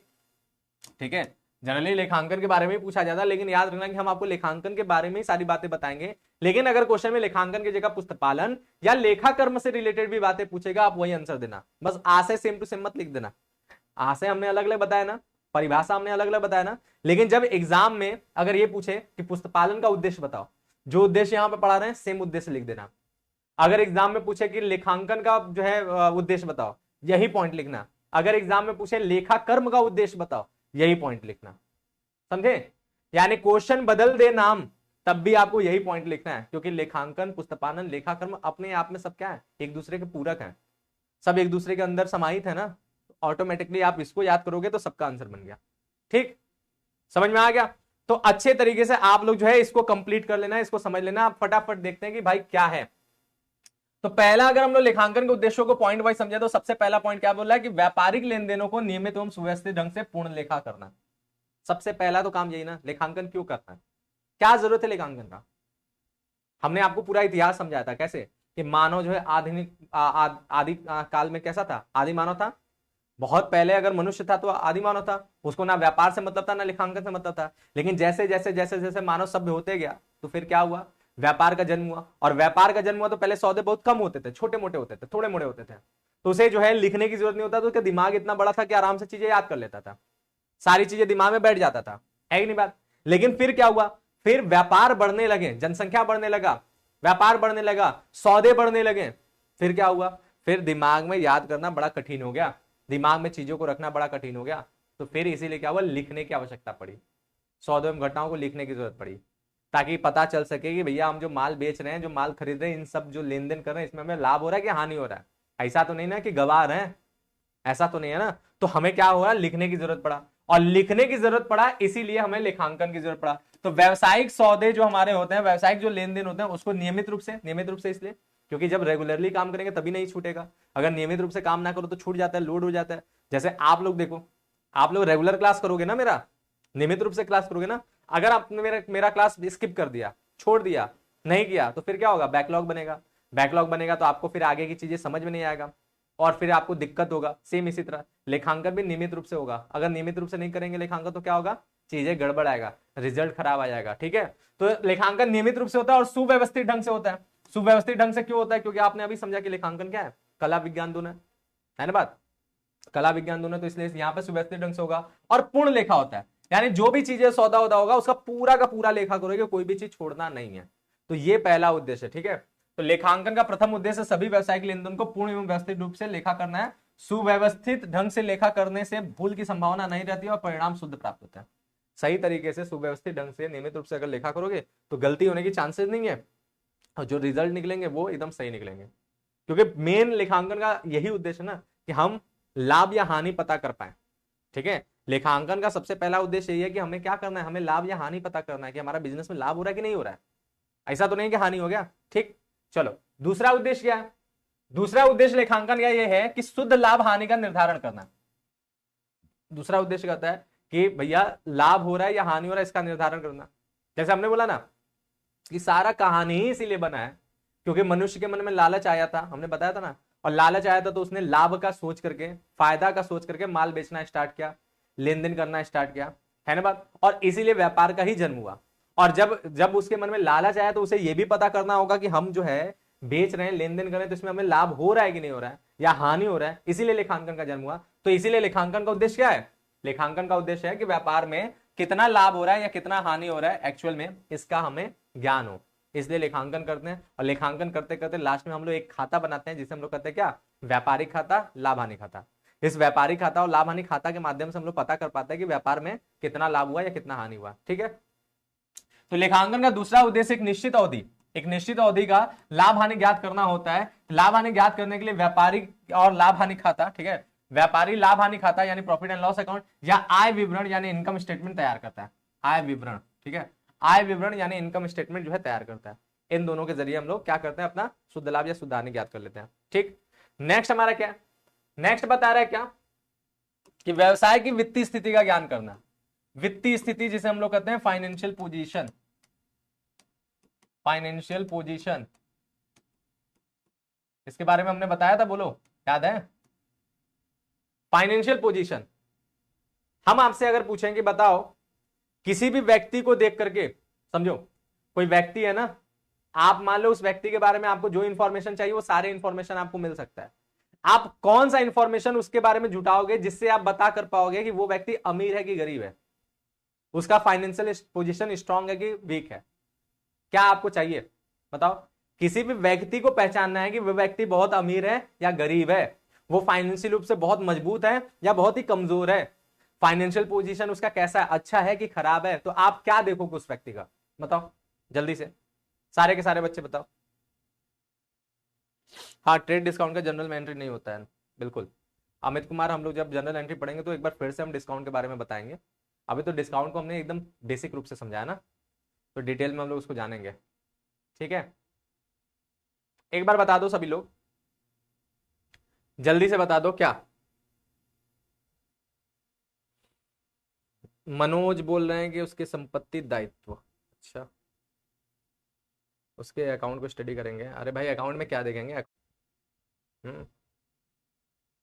ठीक है, जनरली लेखांकन के बारे में पूछा जाता है, लेकिन याद रखना कि हम आपको लेखांकन के बारे में ही सारी बातें बताएंगे, लेकिन अगर क्वेश्चन में लेखांकन की जगह पुस्तपालन या लेखाकर्म से रिलेटेड भी बातें पूछेगा, आप वही आंसर देना, बस आशय सेम टू सेम मत लिख देना, आशय हमने अलग अलग बताया ना, परिभाषा हमने अलग अलग बताया ना, लेकिन जब एग्जाम में अगर ये पूछे कि पुस्तपालन का उद्देश्य बताओ, जो उद्देश्य यहां पे पढ़ा रहे हैं सेम उद्देश्य लिख देना। अगर एग्जाम में पूछे कि लेखांकन का जो है उद्देश्य बताओ, यही पॉइंट लिखना। अगर एग्जाम में पूछे लेखाकर्म का उद्देश्य बताओ, यही पॉइंट लिखना, समझे। यानी क्वेश्चन बदल दे नाम, तब भी आपको यही पॉइंट लिखना है, क्योंकि लेखांकन, पुस्तपालन, लेखाकर्म अपने आप में सब क्या है, एक दूसरे के पूरक हैं, सब एक दूसरे के अंदर समाहित है ना, ऑटोमेटिकली आप इसको याद करोगे तो सबका आंसर बन गया, ठीक, समझ में आ गया। तो अच्छे तरीके से आप लोग जो है इसको कंप्लीट कर लेना, इसको समझ लेना। आप फटाफट देखते हैं कि भाई क्या है। तो पहला, अगर हम लोग लेखांकन के उद्देश्यों को पॉइंट वाइज समझे तो सबसे पहला पॉइंट क्या बोल रहा है कि व्यापारिक लेन देनों को नियमित एवं सुव्यवस्थित ढंग से पूर्ण लेखा करना। सबसे पहला तो काम यही ना, लेखांकन क्यों करना है, क्या जरूरत है लेखांकन का। हमने आपको पूरा इतिहास समझाया था कैसे कि मानव जो है आधुनिक आदि काल में कैसा था, आदि मानव था, बहुत पहले अगर मनुष्य था तो आदि मानव था, उसको ना व्यापार से मतलब था ना लेखांकन से मतलब था। लेकिन जैसे जैसे जैसे जैसे मानव सभ्य होते गया तो फिर क्या हुआ, व्यापार का जन्म हुआ। और व्यापार का जन्म हुआ तो पहले सौदे बहुत कम होते थे, छोटे मोटे होते थे, थोड़े मोड़े होते थे, तो उसे जो है लिखने की जरूरत नहीं होता, तो उसका दिमाग इतना बड़ा था कि आराम से चीजें याद कर लेता था, सारी चीजें दिमाग में बैठ जाता था, है कि नहीं बात। लेकिन फिर क्या हुआ, फिर व्यापार बढ़ने लगे, जनसंख्या बढ़ने लगा, व्यापार बढ़ने लगा, सौदे बढ़ने लगे, फिर क्या हुआ, फिर दिमाग में याद करना बड़ा कठिन हो गया, दिमाग में चीजों को रखना बड़ा कठिन हो गया। तो फिर इसीलिए क्या हुआ, लिखने की आवश्यकता पड़ी, सौदों एवं घटनाओं को लिखने की जरूरत पड़ी, ताकि पता चल सके कि भैया हम जो माल बेच रहे हैं, जो माल खरीद रहे हैं, इन सब जो लेन देन कर रहे हैं, इसमें हमें लाभ हो रहा है कि हानि हो रहा है। ऐसा तो नहीं ना कि गवा रहे हैं, ऐसा तो नहीं है ना। तो हमें क्या हुआ, लिखने की जरूरत पड़ा, और लिखने की जरूरत पड़ा इसीलिए हमें लेखांकन की जरूरत पड़ा। तो व्यावसायिक सौदे जो हमारे होते हैं, व्यावसायिक जो लेन देन होते हैं, उसको नियमित रूप से इसलिए क्योंकि जब रेगुलरली काम करेंगे तभी नहीं छूटेगा, अगर नियमित रूप से काम ना करो तो छूट जाता है, लोड हो जाता है। जैसे आप लोग देखो, आप लोग रेगुलर क्लास करोगे ना, मेरा नियमित रूप से क्लास करोगे ना, अगर आपने मेरा क्लास स्किप कर दिया, छोड़ दिया, नहीं किया, तो फिर क्या होगा, बैकलॉग बनेगा, बैकलॉग बनेगा तो आपको फिर आगे की चीजें समझ में नहीं आएगा और फिर आपको दिक्कत होगा। सेम इसी तरह लेखांकन भी नियमित रूप से होगा, अगर नियमित रूप से नहीं करेंगे लेखांकन तो क्या होगा, चीजें गड़बड़ आएगा, रिजल्ट खराब आ जाएगा, ठीक है। तो लेखांकन नियमित रूप से होता है और सुव्यवस्थित ढंग से होता है। सुव्यवस्थित ढंग से क्यों होता है, क्योंकि आपने अभी समझा कि लेखांकन क्या है, कला विज्ञान दोनों है ना बात, कला विज्ञान दोनों, तो इसलिए यहाँ पे सुव्यवस्थित ढंग से होगा। और पूर्ण लेखा होता है, यानी जो भी चीजें सौदा होगा उसका पूरा का पूरा लेखा करोगे, कोई भी चीज छोड़ना नहीं है। तो ये पहला उद्देश्य है, ठीक है। तो लेखांकन का प्रथम उद्देश्य सभी व्यवसायिक लेन देन को पूर्ण एवं व्यवस्थित रूप से लेखा करना है। सुव्यवस्थित ढंग से लेखा करने से भूल की संभावना नहीं रहती और परिणाम शुद्ध प्राप्त होता है। सही तरीके से सुव्यवस्थित ढंग से नियमित रूप से अगर लेखा करोगे तो गलती होने की चांसेस नहीं है और जो रिजल्ट निकलेंगे वो एकदम सही निकलेंगे, क्योंकि मेन लेखांकन का यही उद्देश्य है ना कि हम लाभ या हानि पता कर पाए। ठीक है, लेखांकन का सबसे पहला उद्देश्य यही है कि हमें क्या करना है, हमें लाभ या हानि पता करना है कि हमारा बिजनेस में लाभ हो रहा है कि नहीं हो रहा है, ऐसा तो नहीं कि हानि हो गया। ठीक, चलो दूसरा उद्देश्य क्या है? दूसरा उद्देश्य लेखांकन का यह है कि शुद्ध लाभ हानि का निर्धारण करना। दूसरा उद्देश्य कहता है कि भैया लाभ हो रहा है या हानि हो रहा है इसका निर्धारण करना। जैसे हमने बोला ना कि सारा कहानी ही इसीलिए बना है क्योंकि मनुष्य के मन में लालच आया था, हमने बताया था ना, और लालच आया था तो उसने लाभ का सोच करके, फायदा का सोच करके माल बेचना स्टार्ट किया, लेन देन करना स्टार्ट किया, है ना बात, और इसीलिए व्यापार का ही जन्म हुआ। और जब जब उसके मन में लालच आया तो उसे यह भी पता करना होगा कि हम जो है बेच रहे हैं, लेन देन कर रहे हैं, तो इसमें हमें लाभ हो रहा है कि नहीं हो रहा है या हानि हो रहा है, इसीलिए लेखांकन का जन्म हुआ। तो इसीलिए लेखांकन का उद्देश्य क्या है? लेखांकन का उद्देश्य है कि व्यापार में कितना लाभ हो रहा है या कितना हानि हो रहा है एक्चुअल में इसका हमें ज्ञान हो, इसलिए लेखांकन करते हैं। और लेखांकन करते करते लास्ट में हम लोग एक खाता बनाते हैं जिसे हम लोग कहते हैं क्या? व्यापारिक खाता, लाभ हानि खाता। इस व्यापारिक खाता और लाभ हानि खाता के माध्यम से हम लोग पता कर पाते हैं कि व्यापार में कितना लाभ हुआ या कितना हानि हुआ। ठीक है, तो लेखांकन का दूसरा उद्देश्य एक निश्चित अवधि का लाभ हानि ज्ञात करना होता है। लाभ हानि ज्ञात करने के लिए व्यापारिक और लाभ हानि खाता, ठीक है, व्यापारी लाभ हानि खाता यानी प्रॉफिट एंड लॉस अकाउंट या आय विवरण यानी इनकम स्टेटमेंट तैयार करता है। आय विवरण, ठीक है, आय विवरण यानी इनकम स्टेटमेंट जो है तैयार करता है। इन दोनों के जरिए हम लोग क्या करते हैं, अपना शुद्ध लाभ या शुद्ध हानि ज्ञात कर लेते हैं। ठीक, नेक्स्ट हमारा क्या, नेक्स्ट बता रहा है क्या कि व्यवसाय की वित्तीय स्थिति का ज्ञान करना। वित्तीय स्थिति जिसे हम लोग कहते हैं फाइनेंशियल पोजीशन, फाइनेंशियल पोजीशन, इसके बारे में हमने बताया था, बोलो याद है? फाइनेंशियल पोजीशन, हम आपसे अगर पूछेंगे बताओ किसी भी व्यक्ति को देख करके, समझो कोई व्यक्ति है ना, आप मान लो उस व्यक्ति के बारे में आपको जो इंफॉर्मेशन चाहिए वो सारे इंफॉर्मेशन आपको मिल सकता है। आप कौन सा इंफॉर्मेशन उसके बारे में जुटाओगे जिससे आप बता कर पाओगे कि वो व्यक्ति अमीर है कि गरीब है, उसका फाइनेंशियल पोजीशन स्ट्रांग है कि वीक है? क्या आपको चाहिए बताओ? किसी भी व्यक्ति को पहचानना है कि वह व्यक्ति बहुत अमीर है या गरीब है, वो फाइनेंशियल रूप से बहुत मजबूत है या बहुत ही कमजोर है, फाइनेंशियल पोजीशन उसका कैसा है, अच्छा है कि खराब है। तो आप क्या देखोगे उस व्यक्ति का, बताओ जल्दी से, सारे के सारे बच्चे बताओ। हाँ, ट्रेड डिस्काउंट का जनरल में एंट्री नहीं होता है, बिल्कुल अमित कुमार। हम लोग जब जनरल एंट्री पढ़ेंगे तो एक बार फिर से हम डिस्काउंट के बारे में बताएंगे। अभी तो डिस्काउंट को हमने एकदम बेसिक रूप से समझाया ना, तो डिटेल में हम लोग उसको जानेंगे। ठीक है, एक बार बता दो सभी लोग, जल्दी से बता दो क्या। मनोज बोल रहे हैं कि उसके संपत्ति दायित्व, अच्छा उसके अकाउंट को स्टडी करेंगे। अरे भाई अकाउंट में क्या देखेंगे?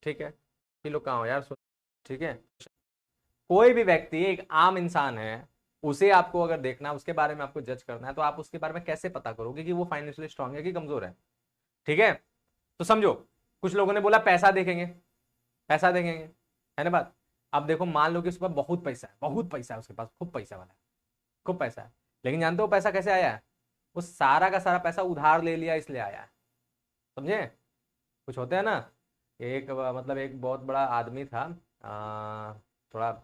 ठीक है, ये लोग कहाँ हो यार, ठीक है, कोई भी व्यक्ति एक आम इंसान है, उसे आपको अगर देखना, उसके बारे में आपको जज करना है, तो आप उसके बारे में कैसे पता करोगे कि वो फाइनेंशियली स्ट्रांग है कि कमजोर है? ठीक है, तो समझो कुछ लोगों ने बोला पैसा देखेंगे, पैसा देखेंगे, है ना बात। अब देखो मान लो कि उसके पास बहुत पैसा है, बहुत पैसा है उसके पास, खूब पैसा वाला है, खूब पैसा है, लेकिन जानते हो पैसा कैसे आया है? वो सारा का सारा पैसा उधार ले लिया इसलिए आया है, समझे? कुछ होते हैं ना, एक मतलब एक बहुत बड़ा आदमी था, थोड़ा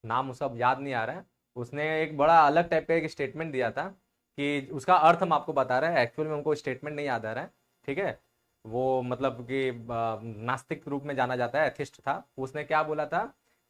नाम उसका याद नहीं आ रहा है, उसने एक बड़ा अलग टाइप का एक स्टेटमेंट दिया था कि उसका अर्थ हम आपको बता रहे हैं, एक्चुअल में हमको स्टेटमेंट नहीं याद आ रहा है। ठीक है, वो मतलब कि नास्तिक रूप में जाना जाता है, एथिस्ट था। उसने क्या बोला था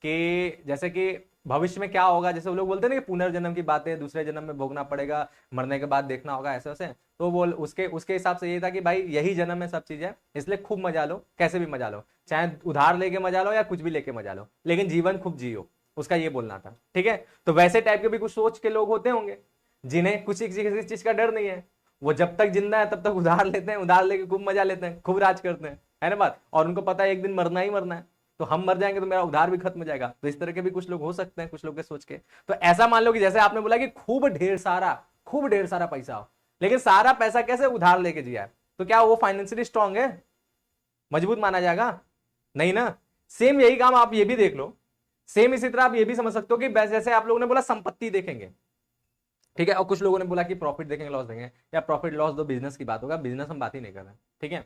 कि जैसे कि भविष्य में क्या होगा, जैसे वो लोग बोलते हैं ना कि पुनर्जन्म की बातें, दूसरे जन्म में भोगना पड़ेगा, मरने के बाद देखना होगा, ऐसे वैसे। तो वो उसके हिसाब से ये था कि भाई यही जन्म में सब चीजें, इसलिए खूब मजा लो, कैसे भी मजा लो, चाहे उधार लेके मजा लो या कुछ भी लेके मजा लो, लेकिन जीवन खूब जियो, उसका ये बोलना था। ठीक है, तो वैसे टाइप के भी कुछ सोच के लोग होते होंगे जिन्हें कुछ किसी चीज का डर नहीं है, वो जब तक जिंदा है तब तक उधार लेते हैं, उधार लेके खूब मजा लेते हैं, खूब राज करते हैं, है ना बात। और उनको पता है एक दिन मरना ही मरना है, तो हम मर जाएंगे तो मेरा उधार भी खत्म हो जाएगा। तो इस तरह के भी कुछ लोग हो सकते हैं, कुछ लोग के सोच के। तो ऐसा मान लो कि जैसे आपने बोला कि खूब ढेर सारा पैसा हो, लेकिन सारा पैसा कैसे उधार लेके जिया है, तो क्या वो फाइनेंशियली स्ट्रांग है, मजबूत माना जाएगा? नहीं ना। सेम यही काम आप ये भी देख लो, सेम इसी तरह आप ये भी समझ सकते हो कि जैसे आप लोगों ने बोला संपत्ति देखेंगे, ठीक है। और कुछ लोगों ने बोला कि प्रॉफिट देखेंगे लॉस देखेंगे, या प्रॉफिट लॉस दो बिजनेस की बात होगा, बिजनेस हम बात ही नहीं कर रहे हैं, ठीक है।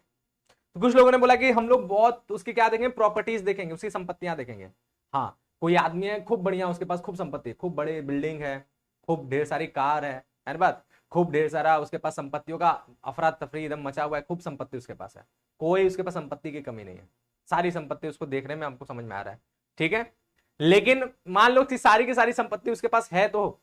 तो कुछ लोगों ने बोला कि हम लोग बहुत उसकी क्या देखेंगे, प्रॉपर्टीज देखेंगे, उसकी संपत्तियां देखेंगे। हाँ, कोई आदमी है खूब बढ़िया, उसके पास खूब संपत्ति, खूब बड़ी बिल्डिंग है, खूब ढेर सारी कार है ना बात, खूब ढेर सारा उसके पास संपत्तियों का अफरा तफरी एकदम मचा हुआ है, खूब संपत्ति उसके पास है, कोई उसके पास संपत्ति की कमी नहीं है, सारी संपत्ति उसको देखने में हमको समझ में आ रहा है, ठीक है। लेकिन मान लो कि सारी की सारी संपत्ति उसके पास है तो,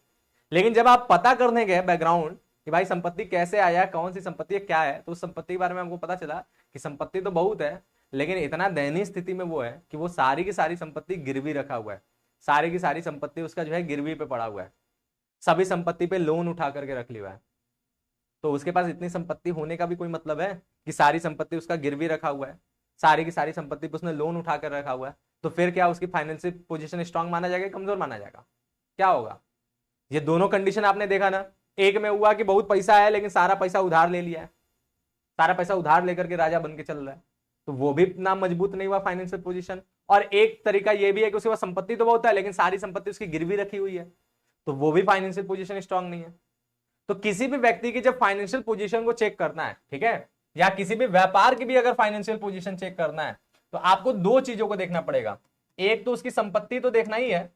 लेकिन जब आप पता करने गए बैकग्राउंड कि भाई संपत्ति कैसे आया, कौन सी संपत्ति है, क्या है, तो उस संपत्ति के बारे में हमको पता चला कि संपत्ति तो बहुत है, लेकिन इतना दयनीय स्थिति में वो है कि वो सारी की सारी संपत्ति गिरवी रखा हुआ है, सारी की सारी संपत्ति उसका जो है गिरवी पे पड़ा हुआ है, सभी संपत्ति पे लोन उठा करके रख लिया है। तो उसके पास इतनी संपत्ति होने का भी कोई मतलब है कि सारी संपत्ति उसका गिरवी रखा हुआ है, सारी की सारी संपत्ति पे उसने लोन उठा कर रखा हुआ है, तो फिर क्या उसकी फाइनेंशियल पोजीशन स्ट्रांग माना जाएगा, कमजोर माना जाएगा, क्या होगा? ये दोनों कंडीशन आपने देखा ना, एक में हुआ कि बहुत पैसा है लेकिन सारा पैसा उधार ले लिया है, सारा पैसा उधार लेकर के राजा बन के चल रहा है, तो वो भी इतना मजबूत नहीं हुआ फाइनेंशियल पोजीशन। और एक तरीका ये भी है कि उसके पास संपत्ति तो बहुत है लेकिन सारी संपत्ति उसकी गिरवी रखी हुई है, तो वो भी फाइनेंशियल पोजीशन स्ट्रांग नहीं है। तो किसी भी व्यक्ति की जब फाइनेंशियल पोजीशन को चेक करना है, ठीक है, या किसी भी व्यापार की भी अगर फाइनेंशियल पोजीशन चेक करना है, तो आपको दो चीजों को देखना पड़ेगा। एक तो उसकी संपत्ति तो देखना ही है,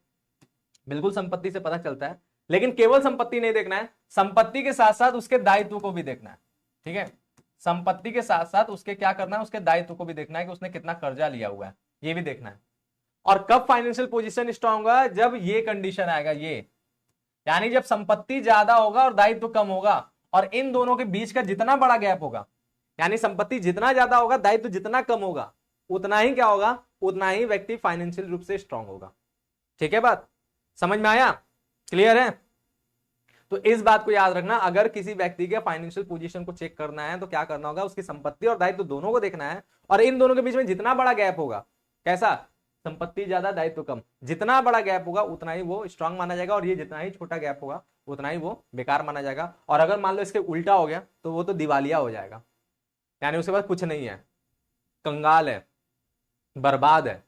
बिल्कुल संपत्ति से पता चलता है, लेकिन केवल संपत्ति नहीं देखना है, संपत्ति के साथ साथ उसके दायित्व को भी देखना है, ठीक है। संपत्ति के साथ साथ उसके क्या करना है, उसके दायित्व को भी देखना है कि उसने कितना कर्जा लिया हुआ है, ये भी देखना है। और कब फाइनेंशियल पोजीशन स्ट्रांग होगा, जब ये कंडीशन आएगा, ये यानी जब संपत्ति ज्यादा होगा और दायित्व कम होगा, और इन दोनों के बीच का जितना बड़ा गैप होगा, यानी संपत्ति जितना ज्यादा होगा दायित्व जितना कम होगा, उतना ही क्या होगा, उतना ही व्यक्ति फाइनेंशियल रूप से स्ट्रांग होगा। ठीक है, बात समझ में आया, क्लियर है? तो इस बात को याद रखना, अगर किसी व्यक्ति के फाइनेंशियल पोजीशन को चेक करना है तो क्या करना होगा, उसकी संपत्ति और दायित्व दोनों को देखना है, और इन दोनों के बीच में जितना बड़ा गैप होगा, कैसा, संपत्ति ज्यादा दायित्व कम, जितना बड़ा गैप होगा उतना ही वो स्ट्रांग माना जाएगा, और ये जितना ही छोटा गैप होगा उतना ही वो बेकार माना जाएगा। और अगर मान लो इसके उल्टा हो गया तो वो तो दिवालिया हो जाएगा, यानी उसके पास कुछ नहीं है, कंगाल है, बर्बाद है।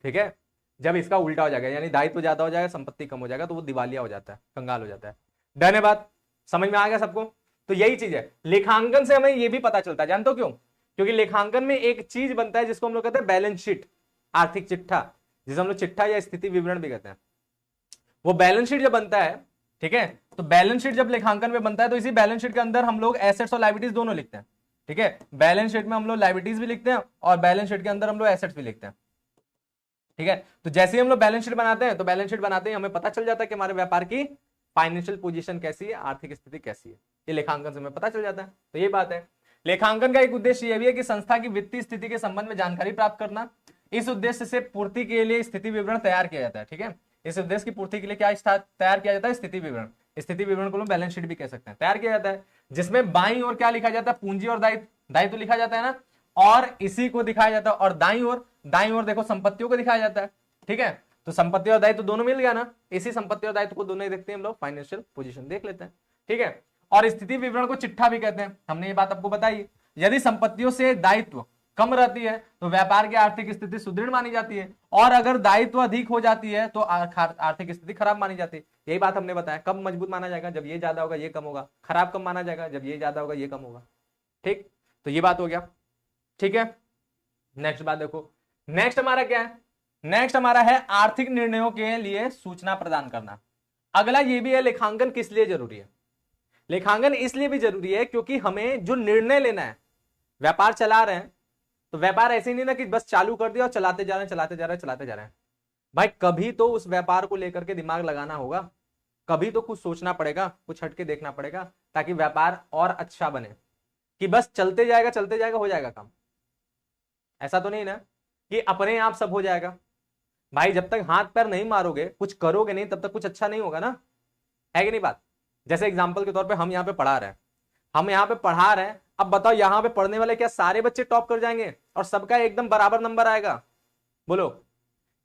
ठीक है, जब इसका उल्टा हो जाएगा, यानी दायित्व ज्यादा हो जाएगा संपत्ति कम हो जाएगा, तो वो दिवालिया हो जाता है, कंगाल हो जाता है। डन है बात, समझ में आ गया सबको? तो यही चीज है, लेखांकन से हमें ये भी पता चलता है, जानते हो क्यों? क्योंकि लेखांकन में एक चीज बनता है जिसको हम लोग कहते हैं बैलेंस शीट, आर्थिक चिट्ठा, जिसे हम लोग चिट्ठा या स्थिति विवरण भी कहते हैं। वो बैलेंस शीट जब बनता है, ठीक है, तो बैलेंस शीट जब लेखांकन में बनता है तो इसी बैलेंस शीट के अंदर हम लोग एसेट्स और लायबिलिटीज दोनों लिखते हैं। ठीक है, बैलेंस शीट में हम लोग लायबिलिटीज भी लिखते हैं और बैलेंस शीट के अंदर हम लोग एसेट्स भी लिखते हैं। ठीक है, तो जैसे ही हम लोग बैलेंस शीट बनाते हैं तो बैलेंस शीट बनाते ही हमें पता चल जाता है कि हमारे व्यापार की फाइनेंशियल पोजीशन कैसी है, आर्थिक स्थिति कैसी है, ये लेखांकन से हमें पता चल जाता है। तो ये बात है, लेखांकन का एक उद्देश्य यह भी है कि संस्था की वित्तीय स्थिति के संबंध में जानकारी प्राप्त करना। इस उद्देश्य से पूर्ति के लिए स्थिति विवरण तैयार किया जाता है। ठीक है, इस उद्देश्य की पूर्ति के लिए क्या तैयार किया जाता है, स्थिति विवरण। स्थिति विवरण को लोग बैलेंस शीट भी कह सकते हैं, तैयार किया जाता है, जिसमें बाईं ओर क्या लिखा जाता है, पूंजी और दायित्व लिखा जाता है ना, और इसी को दिखाया जाता है, और दाईं ओर देखो संपत्तियों को दिखाया जाता है। ठीक है, तो संपत्ति और दायित्व दोनों मिल गया ना, इसी संपत्ति और दायित्व को दोनों ही देखते हैं हम लोग, फाइनेंशियल पोजीशन देख लेते हैं। ठीक है, और स्थिति विवरण को चिट्ठा भी कहते हैं, हमने ये बात आपको बताई। यदि संपत्तियों से दायित्व कम रहती है तो व्यापार की आर्थिक स्थिति सुदृढ़ मानी जाती है, और अगर दायित्व अधिक हो जाती है तो आर्थिक स्थिति खराब मानी जाती है। यही बात हमने बताया, कब मजबूत माना जाएगा, जब ये ज्यादा होगा ये कम होगा, खराब कब माना जाएगा, जब ये ज्यादा होगा ये कम होगा। ठीक, तो ये बात हो गया। ठीक है, नेक्स्ट बात देखो, नेक्स्ट हमारा क्या है, नेक्स्ट हमारा है आर्थिक निर्णयों के लिए सूचना प्रदान करना। अगला ये भी है, लेखांकन किस लिए जरूरी है? लेखांकन इसलिए भी जरूरी है क्योंकि हमें जो निर्णय लेना है, व्यापार चला रहे हैं, तो व्यापार ऐसे नहीं ना कि बस चालू कर दिया और चलाते जा रहे हैं भाई, कभी तो उस व्यापार को लेकर के दिमाग लगाना होगा, कभी तो कुछ सोचना पड़ेगा, कुछ हटके देखना पड़ेगा, ताकि व्यापार और अच्छा बने। कि बस चलते जाएगा हो जाएगा काम, ऐसा तो नहीं ना कि अपने आप सब हो जाएगा। भाई जब तक हाथ पैर नहीं मारोगे, कुछ करोगे नहीं, तब तक कुछ अच्छा नहीं होगा ना, है कि नहीं बात? जैसे एग्जांपल के तौर पे हम यहाँ पे पढ़ा रहे हैं, अब बताओ यहाँ पे पढ़ने वाले क्या सारे बच्चे टॉप कर जाएंगे और सबका एकदम बराबर नंबर आएगा? बोलो,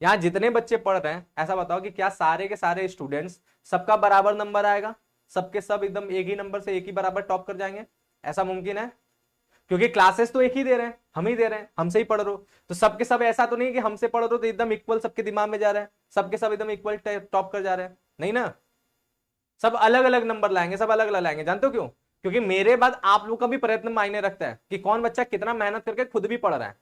यहाँ जितने बच्चे पढ़ रहे हैं ऐसा बताओ कि क्या सारे के सारे स्टूडेंट्स सबका बराबर नंबर आएगा, सबके सब एकदम एक ही नंबर से एक ही बराबर टॉप कर जाएंगे? ऐसा मुमकिन है? क्योंकि क्लासेस तो एक ही दे रहे हैं, हम ही दे रहे हैं, हमसे ही पढ़ रहे हो, तो सबके सब ऐसा तो नहीं कि हमसे पढ़ रहे हो तो एकदम इक्वल सबके दिमाग में जा रहा है, सबके सब एकदम इक्वल टॉप कर जा रहे हैं, नहीं ना। सब अलग अलग नंबर लाएंगे, सब अलग अलग लाएंगे। जानते हो क्यों? क्योंकि मेरे बाद आप लोग का भी प्रयत्न मायने रखता है कि कौन बच्चा कितना मेहनत करके खुद भी पढ़ रहा है।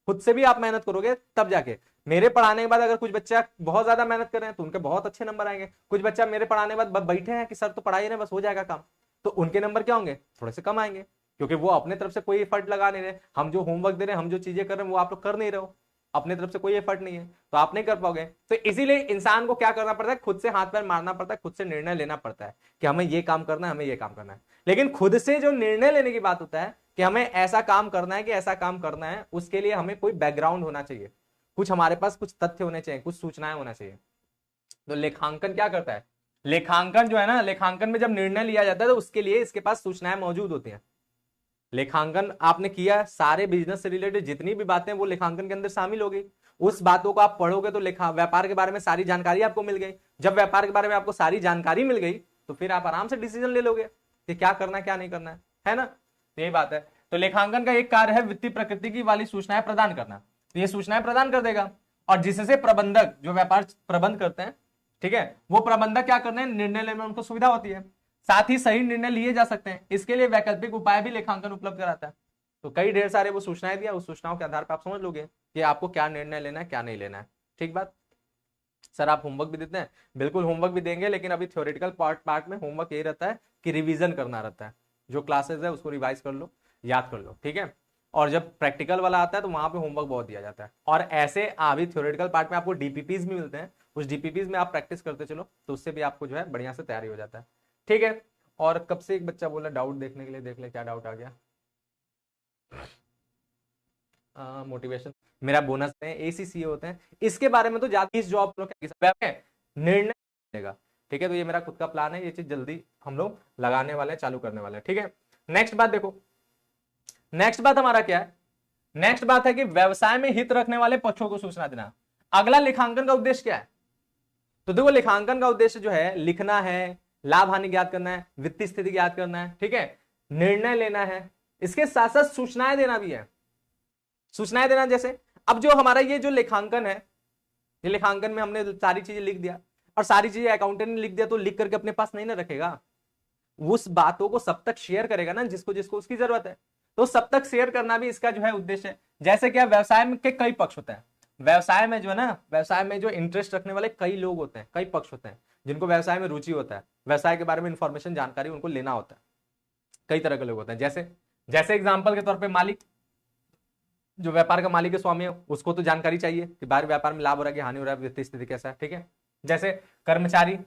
खुद से भी आप मेहनत करोगे तब जाके। मेरे पढ़ाने के बाद अगर कुछ बच्चा बहुत ज्यादा मेहनत कर रहे हैं तो उनके बहुत अच्छे नंबर आएंगे। कुछ बच्चा मेरे पढ़ाने के बाद बैठे हैं कि सर तो पढ़ाई नहीं, बस हो जाएगा काम, तो उनके नंबर क्या होंगे? थोड़े से कम आएंगे, क्योंकि वो अपने तरफ से कोई एफर्ट लगा नहीं रहे। हम जो होमवर्क दे रहे हैं, हम जो चीजें कर रहे हैं, वो आप लोग कर नहीं रहे हो, अपने तरफ से कोई एफर्ट नहीं है, तो आप नहीं कर पाओगे। तो इसीलिए इंसान को क्या करना पड़ता है? खुद से हाथ पैर मारना पड़ता है, खुद से निर्णय लेना पड़ता है कि हमें ये काम करना है, हमें ये काम करना है। लेकिन खुद से जो निर्णय लेने की बात होता है कि हमें ऐसा काम करना है कि ऐसा काम करना है, उसके लिए हमें कोई बैकग्राउंड होना चाहिए, कुछ हमारे पास कुछ तथ्य होने चाहिए, कुछ सूचनाएं होना चाहिए। तो लेखांकन क्या करता है? लेखांकन जो है ना, लेखांकन में जब निर्णय लिया जाता है तो उसके लिए इसके पास सूचनाएं मौजूद होती हैं। लेखांकन आपने किया, सारे बिजनेस से रिलेटेड जितनी भी बातें वो लेखांकन के अंदर शामिल हो गई। उस बातों को आप पढ़ोगे तो लेखा व्यापार के बारे में सारी जानकारी आपको मिल गई। जब व्यापार के बारे में आपको सारी जानकारी मिल गई तो फिर आप आराम से डिसीजन ले लोगे कि क्या करना है क्या नहीं करना है ना? यही बात है। तो लेखांकन का एक कार्य है वित्तीय प्रकृति की वाली सूचनाएं प्रदान करना। तो ये सूचनाएं प्रदान कर देगा, और जिससे प्रबंधक जो व्यापार प्रबंध करते हैं, ठीक है, वो प्रबंधक क्या करते हैं? निर्णय लेने में उनको सुविधा होती है, साथ ही सही निर्णय लिए जा सकते हैं। इसके लिए वैकल्पिक उपाय भी लेखांकन उपलब्ध कराता है। तो कई ढेर सारे वो सूचनाएं दिया, उस सूचनाओं के आधार पर आप समझ लोगे कि आपको क्या निर्णय लेना है क्या नहीं लेना है। ठीक बात। सर आप होमवर्क भी देते हैं? बिल्कुल होमवर्क भी देंगे, लेकिन अभी थ्योरेटिकल पार्ट में होमवर्क यही रहता है कि रिवीजन करना रहता है। जो क्लासेस है उसको रिवाइज कर लो, याद कर लो, ठीक है। और जब प्रैक्टिकल वाला आता है तो वहां पे होमवर्क बहुत दिया जाता है। और ऐसे अभी थ्योरेटिकल पार्ट में आपको डीपीपीज भी मिलते हैं, उस डीपीपीज में आप प्रैक्टिस करते चलो तो उससे भी आपको जो है बढ़िया से तैयारी हो जाता है। ठीक है। और कब से एक बच्चा बोला डाउट देखने के लिए, देख ले क्या डाउट आ गया। मोटिवेशन मेरा बोनस है, एसीसी होते हैं, इसके बारे में तो ज्यादा इस जॉब निर्णय लेगा। ठीक है, तो ये मेरा खुद का प्लान है, ये चीज जल्दी हम लोग लगाने वाले हैं, चालू करने वाले हैं। ठीक है, नेक्स्ट बात देखो, नेक्स्ट बात हमारा क्या है? नेक्स्ट बात है कि व्यवसाय में हित रखने वाले पक्षों को सूचना देना। अगला लेखांकन का उद्देश्य क्या है? तो देखो लेखांकन का उद्देश्य जो है लिखना है, लाभ हानि ज्ञात करना है, वित्तीय स्थिति ज्ञात करना है, ठीक है, निर्णय लेना है, इसके साथ साथ सूचनाएं देना भी है। सूचनाएं देना जैसे अब जो हमारा ये जो लेखांकन है, ये लेखांकन में हमने सारी चीजें लिख दिया, और सारी चीजें अकाउंटेंट ने लिख दिया तो लिख करके अपने पास नहीं ना रखेगा, उस बातों को सब तक शेयर करेगा ना जिसको जिसको उसकी जरूरत है। तो सब तक शेयर करना भी इसका जो है उद्देश्य है। जैसे क्या व्यवसाय में के कई पक्ष होते हैं, व्यवसाय में जो है ना, व्यवसाय में जो इंटरेस्ट रखने वाले कई लोग होते हैं, कई पक्ष होते हैं जिनको व्यवसाय में रुचि होता है, व्यवसाय के बारे में इंफॉर्मेशन जानकारी उनको लेना होता है। कई तरह के लोग होते हैं, जैसे जैसे एग्जाम्पल के तौर पर मालिक, जो व्यापार का मालिक है, स्वामी है, उसको तो जानकारी चाहिए कि बाहर व्यापार में लाभ हो रहा है कि हानि हो रहा है, वित्तीय स्थिति कैसा है, ठीक है। जैसे कर्मचारी,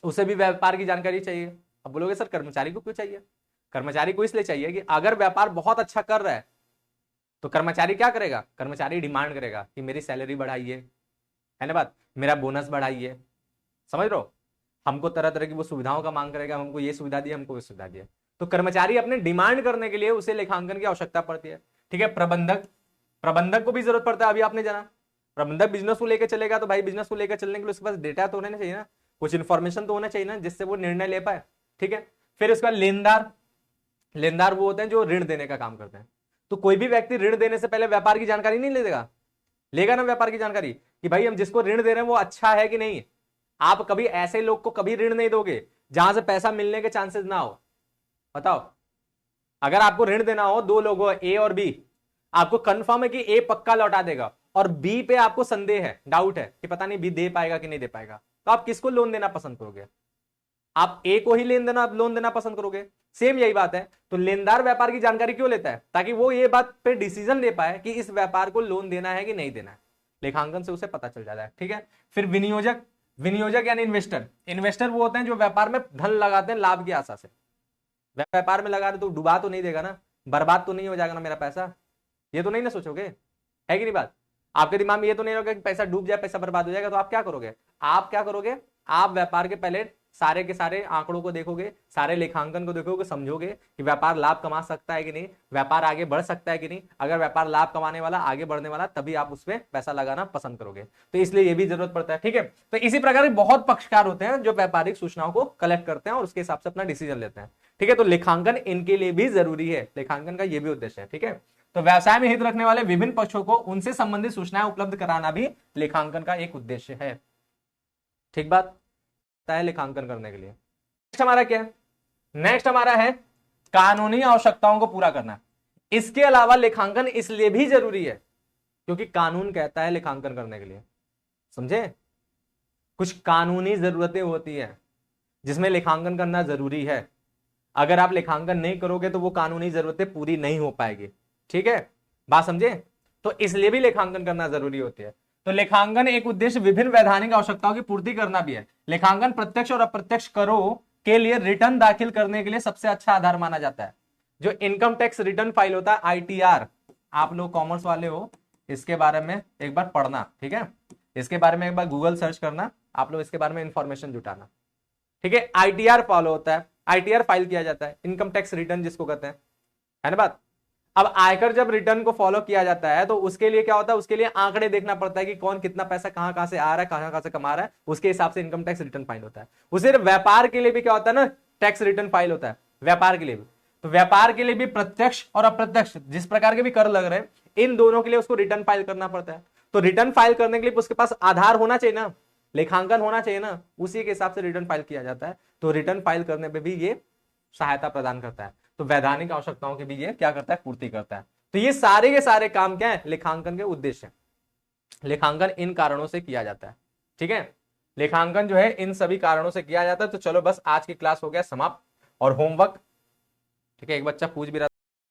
उसे भी व्यापार की जानकारी चाहिए। अब बोलोगे सर कर्मचारी को क्यों चाहिए? कर्मचारी को इसलिए चाहिए कि अगर व्यापार बहुत अच्छा कर रहा है तो कर्मचारी क्या करेगा? कर्मचारी डिमांड करेगा कि मेरी सैलरी बढ़ाइए, है ना बात, मेरा बोनस बढ़ाइए, समझ रहे हो, हमको तरह तरह की वो सुविधाओं का मांग करेगा, हमको ये सुविधा दी, हमको ये सुविधा दी। तो कर्मचारी अपने डिमांड करने के लिए उसे लेखांकन की आवश्यकता पड़ती है। ठीक है, प्रबंधक, प्रबंधक को भी जरूरत पड़ता है। अभी आपने जाना प्रबंधक बिजनेस को लेकर चलेगा तो भाई बिजनेस को लेकर चलने के लिए उसके पास डेटा तो होना चाहिए ना, कुछ इंफॉर्मेशन तो होना चाहिए ना जिससे वो निर्णय ले पाए। ठीक है, फिर उसका लेनदार, लेनदार वो होते हैं जो ऋण देने का काम करते हैं। तो कोई भी व्यक्ति ऋण देने से पहले व्यापार की जानकारी नहीं ले देगा, लेगा ना व्यापार की जानकारी कि भाई हम जिसको ऋण दे रहे हैं वो अच्छा है कि नहीं। आप कभी ऐसे लोग को कभी ऋण नहीं दोगे जहां से पैसा मिलने के चांसेस ना हो। बताओ, अगर आपको ऋण देना हो, दो लोग हो ए और बी, आपको कंफर्म है कि ए पक्का लौटा देगा और बी पे आपको संदेह है, डाउट है कि पता नहीं बी दे पाएगा कि नहीं दे पाएगा, तो आप किसको लोन देना पसंद करोगे? आप ए को ही लोन देना पसंद करोगे। सेम यही बात है। तो लेनदार व्यापार की जानकारी क्यों लेता है? ताकि वो ये बात पे डिसीजन ले पाए कि इस व्यापार को लोन देना है कि नहीं देना है। लेखांकन से उसे पता चल जाता है। ठीक है, फिर विनियोजक, विनियोजक यानी इन्वेस्टर, इन्वेस्टर वो होते हैं जो व्यापार में धन लगाते हैं लाभ की आशा से। व्यापार में लगा रहे तो डुबा तो नहीं देगा ना, बर्बाद तो नहीं हो जाएगा ना मेरा पैसा, ये तो नहीं ना सोचोगे, है कि नहीं बात? आपके दिमाग में ये तो नहीं होगा कि पैसा डूब जाए, पैसा बर्बाद हो जाएगा, तो आप क्या करोगे? आप क्या करोगे? आप व्यापार के पहले सारे के सारे आंकड़ों को देखोगे, सारे लेखांकन को देखोगे, समझोगे कि व्यापार लाभ कमा सकता है कि नहीं, व्यापार आगे बढ़ सकता है कि नहीं। अगर व्यापार लाभ कमाने वाला, आगे बढ़ने वाला, तभी आप उसमें पैसा लगाना पसंद करोगे। तो इसलिए ये भी जरूरत पड़ता है। ठीक है, तो इसी प्रकार के बहुत पक्षकार होते हैं जो व्यापारिक सूचनाओं को कलेक्ट करते हैं और उसके हिसाब से अपना डिसीजन लेते हैं। ठीक है, तो लेखांकन इनके लिए भी जरूरी है, लेखांकन का ये भी उद्देश्य है। ठीक है, तो व्यवसाय में हित रखने वाले विभिन्न पक्षों को उनसे संबंधित सूचनाएं उपलब्ध कराना भी लेखांकन का एक उद्देश्य है। ठीक बात। है लेखांकन करने के लिए। नेक्स्ट हमारा क्या है? नेक्स्ट हमारा है कानूनी आवश्यकताओं को पूरा करना। इसके अलावा लेखांकन इसलिए भी जरूरी है क्योंकि कानून कहता है लेखांकन करने के लिए, समझे? कुछ कानूनी जरूरतें होती है जिसमें लेखांकन करना जरूरी है। अगर आप लेखांकन नहीं करोगे तो वो कानूनी जरूरतें पूरी नहीं हो पाएगी। ठीक है, बात समझे? तो इसलिए भी लेखांकन करना जरूरी होती है। तो लेखांकन एक उद्देश्य विभिन्न वैधानिक आवश्यकताओं की पूर्ति करना भी है। लेखांकन प्रत्यक्ष और अप्रत्यक्ष करों के लिए रिटर्न दाखिल करने के लिए सबसे अच्छा आधार माना जाता है। जो इनकम टैक्स रिटर्न फाइल होता है ITR, आप लोग कॉमर्स वाले हो, इसके बारे में एक बार पढ़ना, ठीक है? इसके बारे में एक बार गूगल सर्च करना, आप लोग इसके बारे में इंफॉर्मेशन जुटाना, ठीक है? ITR फॉलो होता है, ITR फाइल किया जाता है, इनकम टैक्स रिटर्न जिसको कहते हैं, है ना बात? अब आयकर जब रिटर्न को फॉलो किया जाता है तो उसके लिए क्या होता है? उसके लिए आंकड़े देखना पड़ता है कि कौन कितना पैसा कहां कहां से आ रहा है, कहां कहां से कमा रहा है, उसके हिसाब से इनकम टैक्स रिटर्न फाइल होता है। उसे व्यापार के लिए भी क्या होता है ना, टैक्स रिटर्न फाइल होता है व्यापार के लिए भी। तो व्यापार के लिए भी प्रत्यक्ष और अप्रत्यक्ष जिस प्रकार के भी कर लग रहे हैं, इन दोनों के लिए उसको रिटर्न फाइल करना पड़ता है। तो रिटर्न फाइल करने के लिए उसके पास आधार होना चाहिए ना, लेखांकन होना चाहिए ना, उसी के हिसाब से रिटर्न फाइल किया जाता है। तो रिटर्न फाइल करने पे भी ये सहायता प्रदान करता है। तो वैधानिक आवश्यकताओं की भी ये क्या करता है? पूर्ति करता है। तो ये सारे के सारे काम क्या है? लेखांकन के उद्देश्य है। लेखांकन इन कारणों से किया जाता है, ठीक है? लेखांकन जो है इन सभी कारणों से किया जाता है। तो चलो बस आज की क्लास हो गया समाप्त। और होमवर्क, ठीक है, एक बच्चा पूछ भी रहा